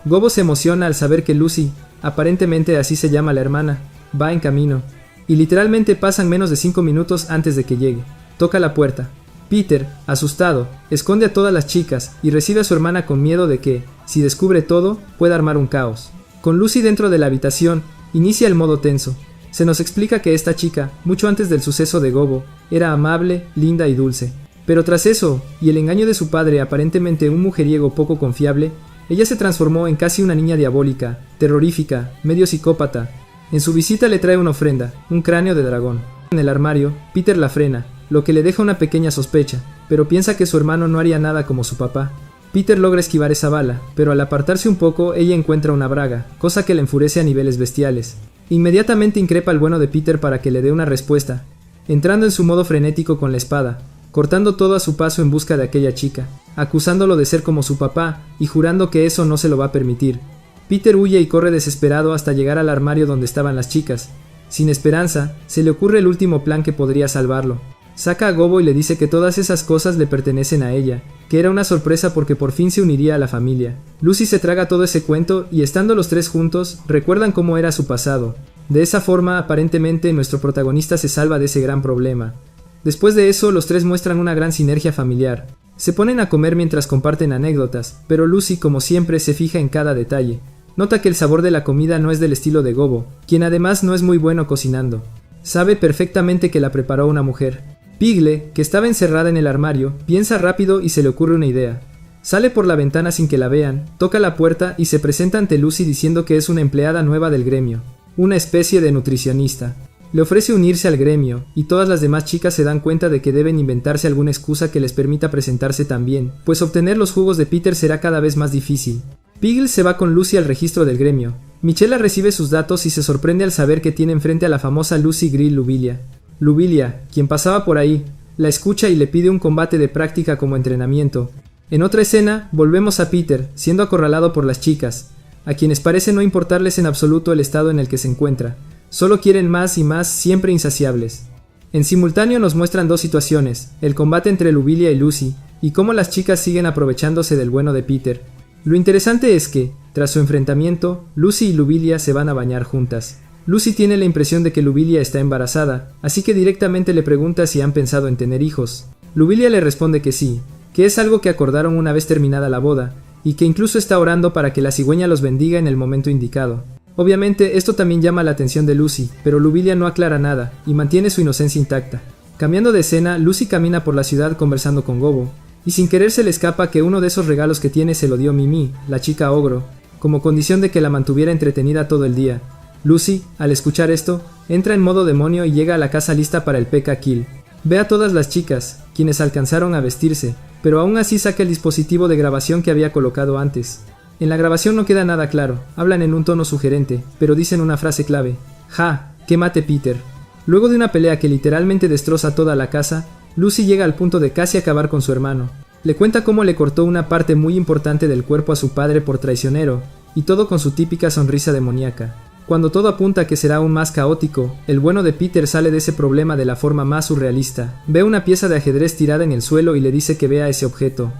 Gobo se emociona al saber que Lucy, aparentemente así se llama la hermana, va en camino. Y literalmente pasan menos de 5 minutos antes de que llegue. Toca la puerta. Peter, asustado, esconde a todas las chicas y recibe a su hermana con miedo de que, si descubre todo, pueda armar un caos. Con Lucy dentro de la habitación, inicia el modo tenso. Se nos explica que esta chica, mucho antes del suceso de Gobo, era amable, linda y dulce. Pero tras eso, y el engaño de su padre, aparentemente un mujeriego poco confiable, ella se transformó en casi una niña diabólica, terrorífica, medio psicópata. En su visita le trae una ofrenda, un cráneo de dragón. En el armario, Peter la frena, lo que le deja una pequeña sospecha, pero piensa que su hermano no haría nada como su papá. Peter logra esquivar esa bala, pero al apartarse un poco, ella encuentra una braga, cosa que le enfurece a niveles bestiales. Inmediatamente increpa al bueno de Peter para que le dé una respuesta, entrando en su modo frenético con la espada, cortando todo a su paso en busca de aquella chica, acusándolo de ser como su papá y jurando que eso no se lo va a permitir. Peter huye y corre desesperado hasta llegar al armario donde estaban las chicas. Sin esperanza, se le ocurre el último plan que podría salvarlo. Saca a Gobo y le dice que todas esas cosas le pertenecen a ella, que era una sorpresa porque por fin se uniría a la familia. Lucy se traga todo ese cuento y estando los tres juntos, recuerdan cómo era su pasado. De esa forma, aparentemente, nuestro protagonista se salva de ese gran problema. Después de eso, los tres muestran una gran sinergia familiar. Se ponen a comer mientras comparten anécdotas, pero Lucy, como siempre, se fija en cada detalle. Nota que el sabor de la comida no es del estilo de Gobo, quien además no es muy bueno cocinando. Sabe perfectamente que la preparó una mujer. Pigle, que estaba encerrada en el armario, piensa rápido y se le ocurre una idea. Sale por la ventana sin que la vean, toca la puerta y se presenta ante Lucy diciendo que es una empleada nueva del gremio, una especie de nutricionista. Le ofrece unirse al gremio, y todas las demás chicas se dan cuenta de que deben inventarse alguna excusa que les permita presentarse también, pues obtener los jugos de Peter será cada vez más difícil. Pigle se va con Lucy al registro del gremio. Michela recibe sus datos y se sorprende al saber que tiene enfrente a la famosa Lucy Grill Lubilia. Lubilia, quien pasaba por ahí, la escucha y le pide un combate de práctica como entrenamiento. En otra escena, volvemos a Peter, siendo acorralado por las chicas, a quienes parece no importarles en absoluto el estado en el que se encuentra. Solo quieren más y más, siempre insaciables. En simultáneo nos muestran dos situaciones, el combate entre Lubilia y Lucy, y cómo las chicas siguen aprovechándose del bueno de Peter. Lo interesante es que, tras su enfrentamiento, Lucy y Lubilia se van a bañar juntas. Lucy tiene la impresión de que Lubilia está embarazada, así que directamente le pregunta si han pensado en tener hijos. Lubilia le responde que sí, que es algo que acordaron una vez terminada la boda, y que incluso está orando para que la cigüeña los bendiga en el momento indicado. Obviamente esto también llama la atención de Lucy, pero Lubilia no aclara nada, y mantiene su inocencia intacta. Cambiando de escena, Lucy camina por la ciudad conversando con Gobo, y sin querer se le escapa que uno de esos regalos que tiene se lo dio Mimi, la chica ogro. como condición de que la mantuviera entretenida todo el día. Lucy, al escuchar esto, entra en modo demonio y llega a la casa lista para el PK Kill. Ve a todas las chicas, quienes alcanzaron a vestirse, pero aún así saca el dispositivo de grabación que había colocado antes. En la grabación no queda nada claro, hablan en un tono sugerente, pero dicen una frase clave: ¡Ja! ¡Que mate Peter! Luego de una pelea que literalmente destroza toda la casa, Lucy llega al punto de casi acabar con su hermano. Le cuenta cómo le cortó una parte muy importante del cuerpo a su padre por traicionero, y todo con su típica sonrisa demoníaca. Cuando todo apunta a que será aún más caótico, el bueno de Peter sale de ese problema de la forma más surrealista. Ve una pieza de ajedrez tirada en el suelo y le dice que vea ese objeto,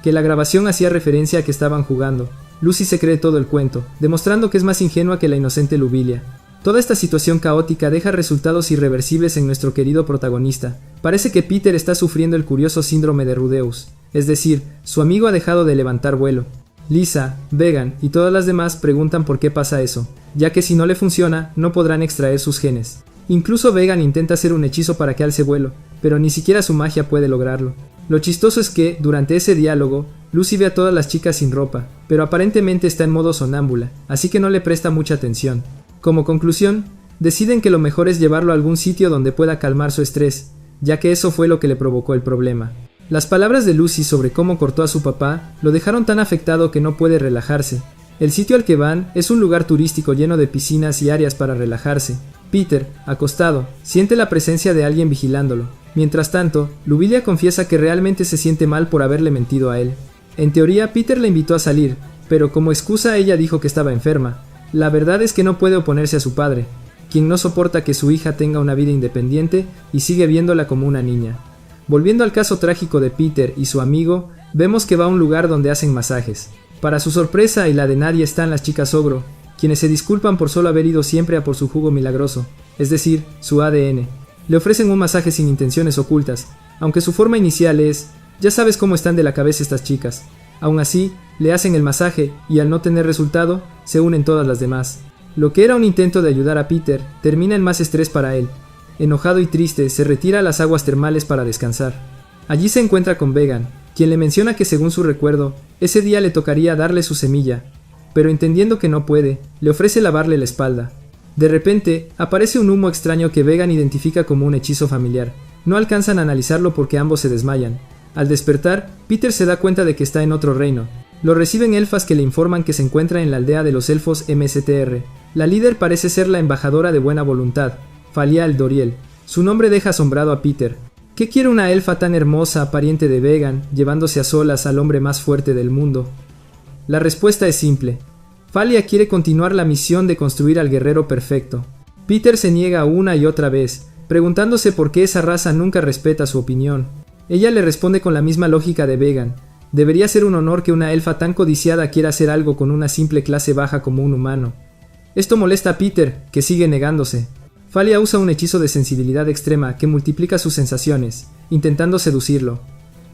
que la grabación hacía referencia a que estaban jugando. Lucy se cree todo el cuento, demostrando que es más ingenua que la inocente Lubilia. Toda esta situación caótica deja resultados irreversibles en nuestro querido protagonista. Parece que Peter está sufriendo el curioso síndrome de Rudeus, es decir, su amigo ha dejado de levantar vuelo. Lisa, Vegan y todas las demás preguntan por qué pasa eso, ya que si no le funciona, no podrán extraer sus genes. Incluso Vegan intenta hacer un hechizo para que alce vuelo, pero ni siquiera su magia puede lograrlo. Lo chistoso es que, durante ese diálogo, Lucy ve a todas las chicas sin ropa, pero aparentemente está en modo sonámbula, así que no le presta mucha atención. Como conclusión, deciden que lo mejor es llevarlo a algún sitio donde pueda calmar su estrés, ya que eso fue lo que le provocó el problema. Las palabras de Lucy sobre cómo cortó a su papá lo dejaron tan afectado que no puede relajarse. El sitio al que van es un lugar turístico lleno de piscinas y áreas para relajarse. Peter, acostado, siente la presencia de alguien vigilándolo. Mientras tanto, Lubilia confiesa que realmente se siente mal por haberle mentido a él. En teoría, Peter la invitó a salir, pero como excusa ella dijo que estaba enferma. La verdad es que no puede oponerse a su padre, quien no soporta que su hija tenga una vida independiente y sigue viéndola como una niña. Volviendo al caso trágico de Peter y su amigo, vemos que va a un lugar donde hacen masajes. Para su sorpresa y la de nadie están las chicas ogro, quienes se disculpan por solo haber ido siempre a por su jugo milagroso, es decir, su ADN. Le ofrecen un masaje sin intenciones ocultas, aunque su forma inicial es: ya sabes cómo están de la cabeza estas chicas. Aún así, le hacen el masaje y al no tener resultado, se unen todas las demás. Lo que era un intento de ayudar a Peter, termina en más estrés para él. Enojado y triste, se retira a las aguas termales para descansar. Allí se encuentra con Vegan, quien le menciona que según su recuerdo, ese día le tocaría darle su semilla, pero entendiendo que no puede, le ofrece lavarle la espalda. De repente, aparece un humo extraño que Vegan identifica como un hechizo familiar. No alcanzan a analizarlo porque ambos se desmayan. Al despertar, Peter se da cuenta de que está en otro reino. Lo reciben elfas que le informan que se encuentra en la aldea de los elfos MSTR. La líder parece ser la embajadora de buena voluntad, Falia el Doriel. Su nombre deja asombrado a Peter. ¿Qué quiere una elfa tan hermosa, pariente de Vegan, llevándose a solas al hombre más fuerte del mundo? La respuesta es simple. Falia quiere continuar la misión de construir al guerrero perfecto. Peter se niega una y otra vez, preguntándose por qué esa raza nunca respeta su opinión. Ella le responde con la misma lógica de Vegan. Debería ser un honor que una elfa tan codiciada quiera hacer algo con una simple clase baja como un humano. Esto molesta a Peter, que sigue negándose. Falia usa un hechizo de sensibilidad extrema que multiplica sus sensaciones, intentando seducirlo.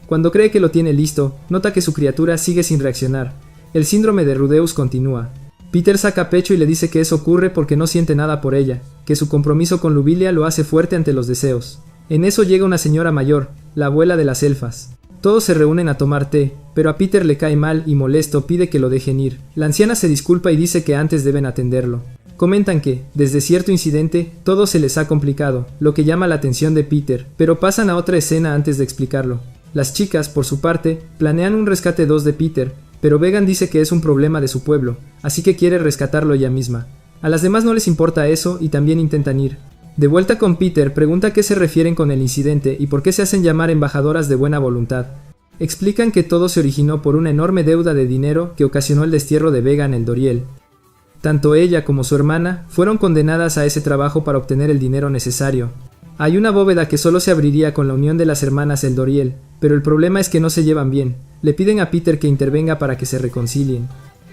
Cuando cree que lo tiene listo, nota que su criatura sigue sin reaccionar. El síndrome de Rudeus continúa. Peter saca pecho y le dice que eso ocurre porque no siente nada por ella, que su compromiso con Lubilia lo hace fuerte ante los deseos. En eso llega una señora mayor, la abuela de las elfas. Todos se reúnen a tomar té, pero a Peter le cae mal y molesto pide que lo dejen ir. La anciana se disculpa y dice que antes deben atenderlo. Comentan que, desde cierto incidente, todo se les ha complicado, lo que llama la atención de Peter, pero pasan a otra escena antes de explicarlo. Las chicas, por su parte, planean un rescate 2 de Peter, pero Vegan dice que es un problema de su pueblo, así que quiere rescatarlo ella misma. A las demás no les importa eso y también intentan ir. De vuelta con Peter, pregunta a qué se refieren con el incidente y por qué se hacen llamar embajadoras de buena voluntad. Explican que todo se originó por una enorme deuda de dinero que ocasionó el destierro de Vegan el Doriel. Tanto ella como su hermana fueron condenadas a ese trabajo para obtener el dinero necesario. Hay una bóveda que solo se abriría con la unión de las hermanas el Doriel, pero el problema es que no se llevan bien. Le piden a Peter que intervenga para que se reconcilien.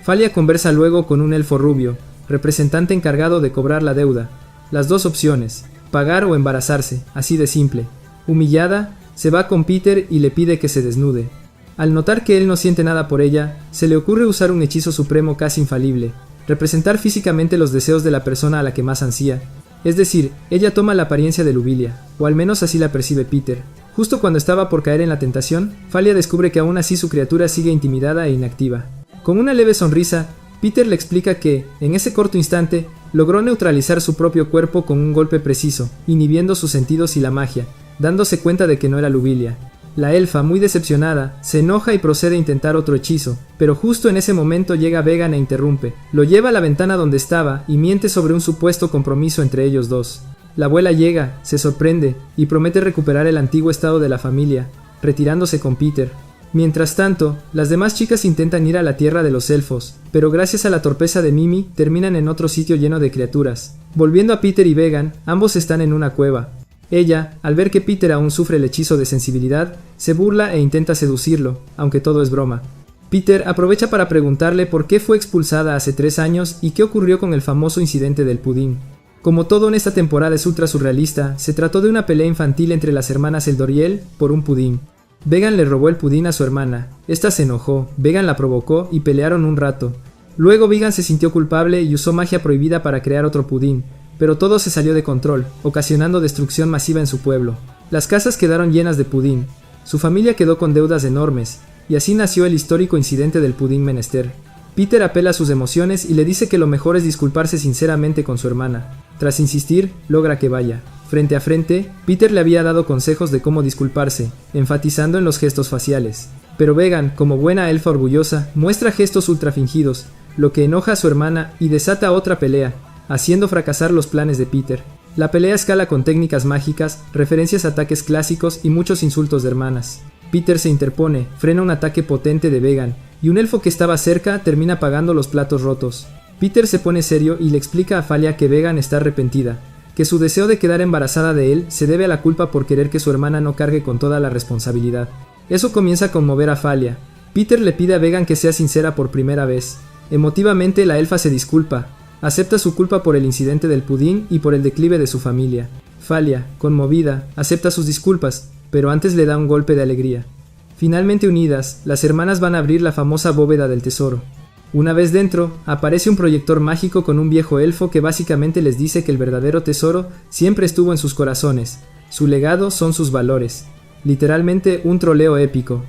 Falia conversa luego con un elfo rubio, representante encargado de cobrar la deuda. Las dos opciones, pagar o embarazarse, así de simple. Humillada, se va con Peter y le pide que se desnude. Al notar que él no siente nada por ella, se le ocurre usar un hechizo supremo casi infalible, representar físicamente los deseos de la persona a la que más ansía. Es decir, ella toma la apariencia de Lubilia, o al menos así la percibe Peter. Justo cuando estaba por caer en la tentación, Falia descubre que aún así su criatura sigue intimidada e inactiva. Con una leve sonrisa, Peter le explica que, en ese corto instante, logró neutralizar su propio cuerpo con un golpe preciso, inhibiendo sus sentidos y la magia, dándose cuenta de que no era Luvilia. La elfa, muy decepcionada, se enoja y procede a intentar otro hechizo, pero justo en ese momento llega Vegan e interrumpe. Lo lleva a la ventana donde estaba y miente sobre un supuesto compromiso entre ellos dos. La abuela llega, se sorprende y promete recuperar el antiguo estado de la familia, retirándose con Peter. Mientras tanto, las demás chicas intentan ir a la tierra de los elfos, pero gracias a la torpeza de Mimi terminan en otro sitio lleno de criaturas. Volviendo a Peter y Vegan, ambos están en una cueva. Ella, al ver que Peter aún sufre el hechizo de sensibilidad, se burla e intenta seducirlo, aunque todo es broma. Peter aprovecha para preguntarle por qué fue expulsada hace 3 años y qué ocurrió con el famoso incidente del pudín. Como todo en esta temporada es ultra surrealista, se trató de una pelea infantil entre las hermanas Eldoriel por un pudín. Vegan le robó el pudín a su hermana, esta se enojó, Vegan la provocó y pelearon un rato. Luego Vegan se sintió culpable y usó magia prohibida para crear otro pudín, pero todo se salió de control, ocasionando destrucción masiva en su pueblo. Las casas quedaron llenas de pudín, su familia quedó con deudas enormes, y así nació el histórico incidente del pudín menester. Peter apela a sus emociones y le dice que lo mejor es disculparse sinceramente con su hermana. Tras insistir, logra que vaya. Frente a frente, Peter le había dado consejos de cómo disculparse, enfatizando en los gestos faciales. Pero Vegan, como buena elfa orgullosa, muestra gestos ultra fingidos, lo que enoja a su hermana y desata otra pelea, haciendo fracasar los planes de Peter. La pelea escala con técnicas mágicas, referencias a ataques clásicos y muchos insultos de hermanas. Peter se interpone, frena un ataque potente de Vegan, y un elfo que estaba cerca termina pagando los platos rotos. Peter se pone serio y le explica a Falia que Vegan está arrepentida, que su deseo de quedar embarazada de él se debe a la culpa por querer que su hermana no cargue con toda la responsabilidad. Eso comienza a conmover a Falia. Peter le pide a Vegan que sea sincera por primera vez. Emotivamente la elfa se disculpa, acepta su culpa por el incidente del pudín y por el declive de su familia. Falia, conmovida, acepta sus disculpas, pero antes le da un golpe de alegría. Finalmente unidas, las hermanas van a abrir la famosa bóveda del tesoro. Una vez dentro, aparece un proyector mágico con un viejo elfo que básicamente les dice que el verdadero tesoro siempre estuvo en sus corazones. Su legado son sus valores. Literalmente un troleo épico.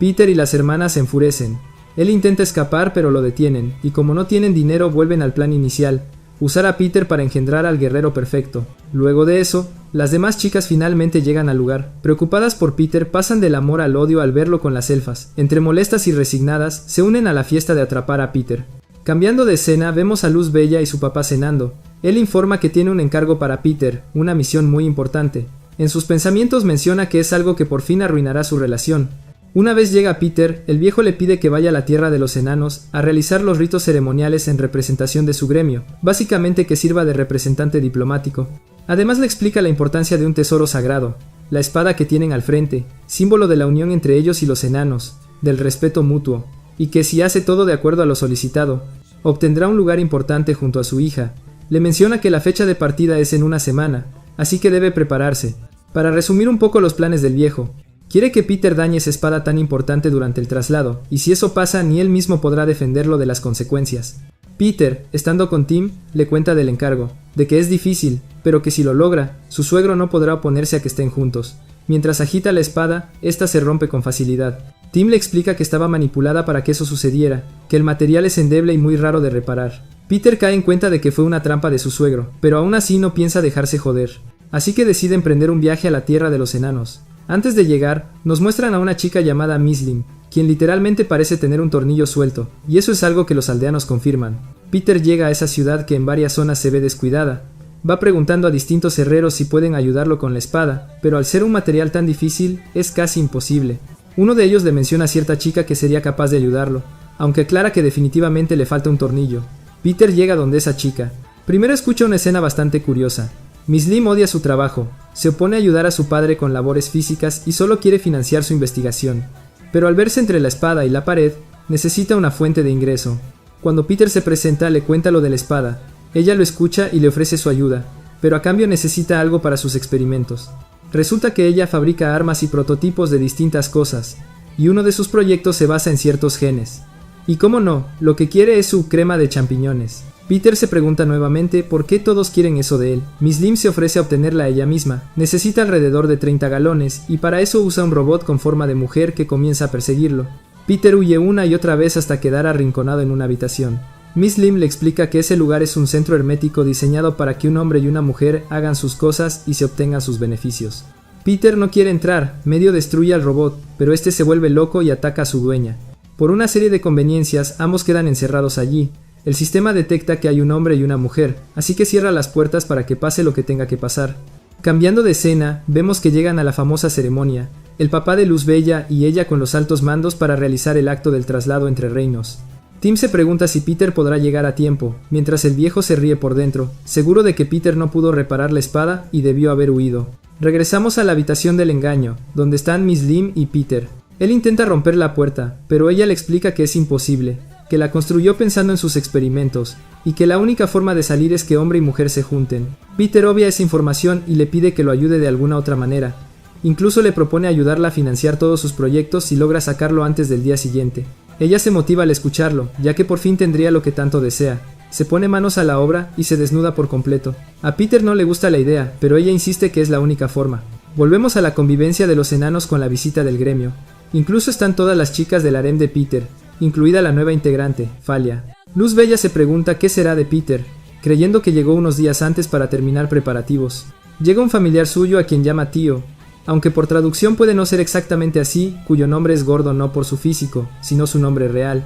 Peter y las hermanas se enfurecen. Él intenta escapar pero lo detienen, y como no tienen dinero vuelven al plan inicial, usar a Peter para engendrar al guerrero perfecto. Luego de eso, las demás chicas finalmente llegan al lugar. Preocupadas por Peter, pasan del amor al odio al verlo con las elfas. Entre molestas y resignadas, se unen a la fiesta de atrapar a Peter. Cambiando de escena, vemos a Luz Bella y su papá cenando. Él informa que tiene un encargo para Peter, una misión muy importante. En sus pensamientos menciona que es algo que por fin arruinará su relación. Una vez llega Peter, el viejo le pide que vaya a la tierra de los enanos a realizar los ritos ceremoniales en representación de su gremio, básicamente que sirva de representante diplomático. Además le explica la importancia de un tesoro sagrado, la espada que tienen al frente, símbolo de la unión entre ellos y los enanos, del respeto mutuo, y que si hace todo de acuerdo a lo solicitado, obtendrá un lugar importante junto a su hija. Le menciona que la fecha de partida es en una semana, así que debe prepararse. Para resumir un poco los planes del viejo, quiere que Peter dañe esa espada tan importante durante el traslado, y si eso pasa ni él mismo podrá defenderlo de las consecuencias. Peter, estando con Tim, le cuenta del encargo, de que es difícil, pero que si lo logra, su suegro no podrá oponerse a que estén juntos. Mientras agita la espada, esta se rompe con facilidad. Tim le explica que estaba manipulada para que eso sucediera, que el material es endeble y muy raro de reparar. Peter cae en cuenta de que fue una trampa de su suegro, pero aún así no piensa dejarse joder. Así que decide emprender un viaje a la tierra de los enanos. Antes de llegar, nos muestran a una chica llamada Mislim, quien literalmente parece tener un tornillo suelto, y eso es algo que los aldeanos confirman. Peter llega a esa ciudad que en varias zonas se ve descuidada. Va preguntando a distintos herreros si pueden ayudarlo con la espada, pero al ser un material tan difícil, es casi imposible. Uno de ellos le menciona a cierta chica que sería capaz de ayudarlo, aunque aclara que definitivamente le falta un tornillo. Peter llega donde esa chica. Primero escucha una escena bastante curiosa. Mislim odia su trabajo, se opone a ayudar a su padre con labores físicas y solo quiere financiar su investigación. Pero al verse entre la espada y la pared, necesita una fuente de ingreso. Cuando Peter se presenta, le cuenta lo de la espada. Ella lo escucha y le ofrece su ayuda, pero a cambio necesita algo para sus experimentos. Resulta que ella fabrica armas y prototipos de distintas cosas, y uno de sus proyectos se basa en ciertos genes. Y cómo no, lo que quiere es su crema de champiñones. Peter se pregunta nuevamente por qué todos quieren eso de él. Mislim se ofrece a obtenerla ella misma. Necesita alrededor de 30 galones, y para eso usa un robot con forma de mujer que comienza a perseguirlo. Peter huye una y otra vez hasta quedar arrinconado en una habitación. Miss Lim le explica que ese lugar es un centro hermético diseñado para que un hombre y una mujer hagan sus cosas y se obtengan sus beneficios. Peter no quiere entrar, medio destruye al robot, pero este se vuelve loco y ataca a su dueña. Por una serie de conveniencias, ambos quedan encerrados allí. El sistema detecta que hay un hombre y una mujer, así que cierra las puertas para que pase lo que tenga que pasar. Cambiando de escena, vemos que llegan a la famosa ceremonia, el papá de Luz Bella y ella con los altos mandos para realizar el acto del traslado entre reinos. Tim se pregunta si Peter podrá llegar a tiempo, mientras el viejo se ríe por dentro, seguro de que Peter no pudo reparar la espada y debió haber huido. Regresamos a la habitación del engaño, donde están Miss Lim y Peter. Él intenta romper la puerta, pero ella le explica que es imposible, que la construyó pensando en sus experimentos, y que la única forma de salir es que hombre y mujer se junten. Peter obvia esa información y le pide que lo ayude de alguna otra manera. Incluso le propone ayudarla a financiar todos sus proyectos si logra sacarlo antes del día siguiente. Ella se motiva al escucharlo, ya que por fin tendría lo que tanto desea. Se pone manos a la obra y se desnuda por completo. A Peter no le gusta la idea, pero ella insiste que es la única forma. Volvemos a la convivencia de los enanos con la visita del gremio. Incluso están todas las chicas del harem de Peter, incluida la nueva integrante, Falia. Luz Bella se pregunta qué será de Peter, creyendo que llegó unos días antes para terminar preparativos. Llega un familiar suyo a quien llama tío, aunque por traducción puede no ser exactamente así, cuyo nombre es Gordo no por su físico, sino su nombre real.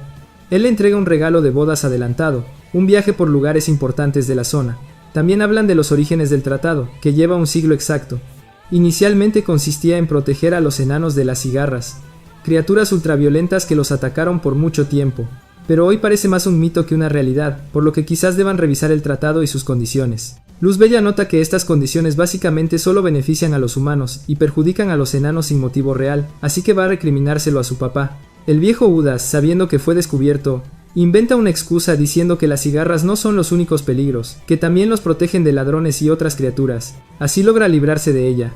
Él le entrega un regalo de bodas adelantado, un viaje por lugares importantes de la zona. También hablan de los orígenes del tratado, que lleva un siglo exacto. Inicialmente consistía en proteger a los enanos de las cigarras, criaturas ultraviolentas que los atacaron por mucho tiempo, pero hoy parece más un mito que una realidad, por lo que quizás deban revisar el tratado y sus condiciones. Luz Bella nota que estas condiciones básicamente solo benefician a los humanos y perjudican a los enanos sin motivo real, así que va a recriminárselo a su papá. El viejo Udas, sabiendo que fue descubierto, inventa una excusa diciendo que las cigarras no son los únicos peligros, que también los protegen de ladrones y otras criaturas. Así logra librarse de ella.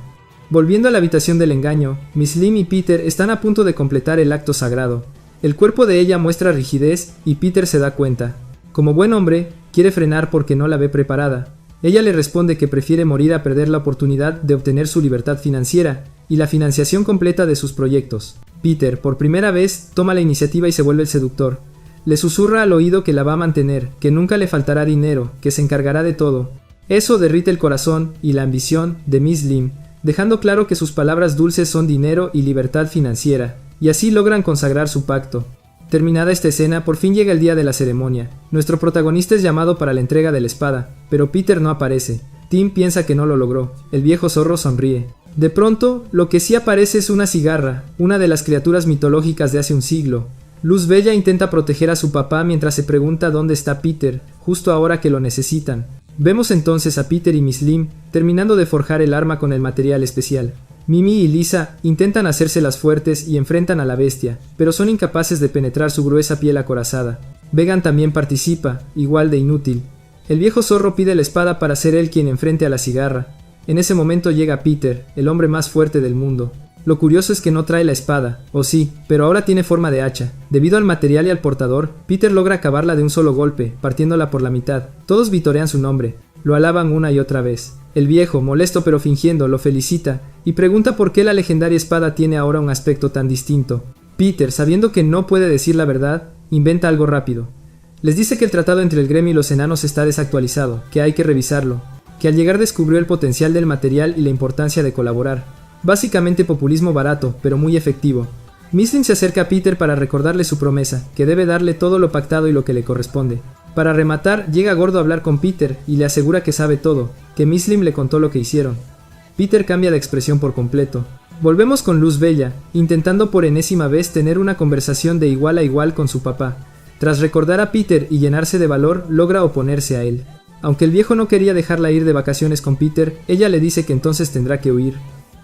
Volviendo a la habitación del engaño, Miss Lim y Peter están a punto de completar el acto sagrado. El cuerpo de ella muestra rigidez y Peter se da cuenta. Como buen hombre, quiere frenar porque no la ve preparada. Ella le responde que prefiere morir a perder la oportunidad de obtener su libertad financiera y la financiación completa de sus proyectos. Peter, por primera vez, toma la iniciativa y se vuelve el seductor. Le susurra al oído que la va a mantener, que nunca le faltará dinero, que se encargará de todo. Eso derrite el corazón y la ambición de Miss Lim, dejando claro que sus palabras dulces son dinero y libertad financiera, y así logran consagrar su pacto. Terminada esta escena, por fin llega el día de la ceremonia. Nuestro protagonista es llamado para la entrega de la espada, pero Peter no aparece. Tim piensa que no lo logró. El viejo zorro sonríe. De pronto, lo que sí aparece es una cigarra, una de las criaturas mitológicas de hace un siglo. Luz Bella intenta proteger a su papá mientras se pregunta dónde está Peter, justo ahora que lo necesitan. Vemos entonces a Peter y Miss Lim terminando de forjar el arma con el material especial. Mimi y Lisa intentan hacérselas fuertes y enfrentan a la bestia, pero son incapaces de penetrar su gruesa piel acorazada. Vegan también participa, igual de inútil. El viejo zorro pide la espada para ser él quien enfrente a la cigarra. En ese momento llega Peter, el hombre más fuerte del mundo. Lo curioso es que no trae la espada, o sí, pero ahora tiene forma de hacha. Debido al material y al portador, Peter logra acabarla de un solo golpe, partiéndola por la mitad. Todos vitorean su nombre, lo alaban una y otra vez. El viejo, molesto pero fingiendo, lo felicita y pregunta por qué la legendaria espada tiene ahora un aspecto tan distinto. Peter, sabiendo que no puede decir la verdad, inventa algo rápido. Les dice que el tratado entre el gremio y los enanos está desactualizado, que hay que revisarlo, que al llegar descubrió el potencial del material y la importancia de colaborar. Básicamente populismo barato, pero muy efectivo. Miss Lim se acerca a Peter para recordarle su promesa, que debe darle todo lo pactado y lo que le corresponde. Para rematar, llega Gordo a hablar con Peter y le asegura que sabe todo, que Miss Lim le contó lo que hicieron. Peter cambia de expresión por completo. Volvemos con Luz Bella, intentando por enésima vez tener una conversación de igual a igual con su papá. Tras recordar a Peter y llenarse de valor, logra oponerse a él. Aunque el viejo no quería dejarla ir de vacaciones con Peter, ella le dice que entonces tendrá que huir.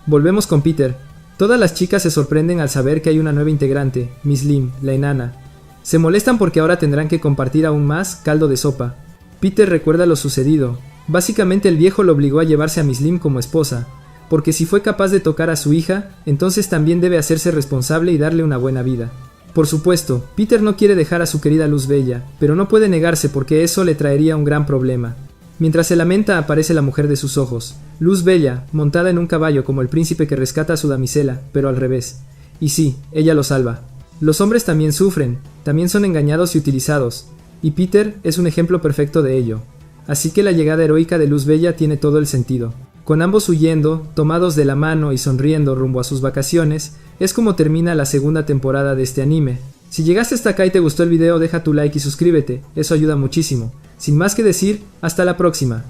Volvemos con Peter. Todas las chicas se sorprenden al saber que hay una nueva integrante, Miss Lim, la enana. Se molestan porque ahora tendrán que compartir aún más caldo de sopa. Peter recuerda lo sucedido. Básicamente el viejo lo obligó a llevarse a Miss Lim como esposa, porque si fue capaz de tocar a su hija, entonces también debe hacerse responsable y darle una buena vida. Por supuesto, Peter no quiere dejar a su querida Luz Bella, pero no puede negarse porque eso le traería un gran problema. Mientras se lamenta aparece la mujer de sus ojos, Luz Bella, montada en un caballo como el príncipe que rescata a su damisela, pero al revés. Y sí, ella lo salva. Los hombres también sufren, también son engañados y utilizados. y Peter es un ejemplo perfecto de ello. Así que la llegada heroica de Luz Bella tiene todo el sentido. Con ambos huyendo, tomados de la mano y sonriendo rumbo a sus vacaciones, es como termina la segunda temporada de este anime. Si llegaste hasta acá y te gustó el video, deja tu like y suscríbete, eso ayuda muchísimo. Sin más que decir, hasta la próxima.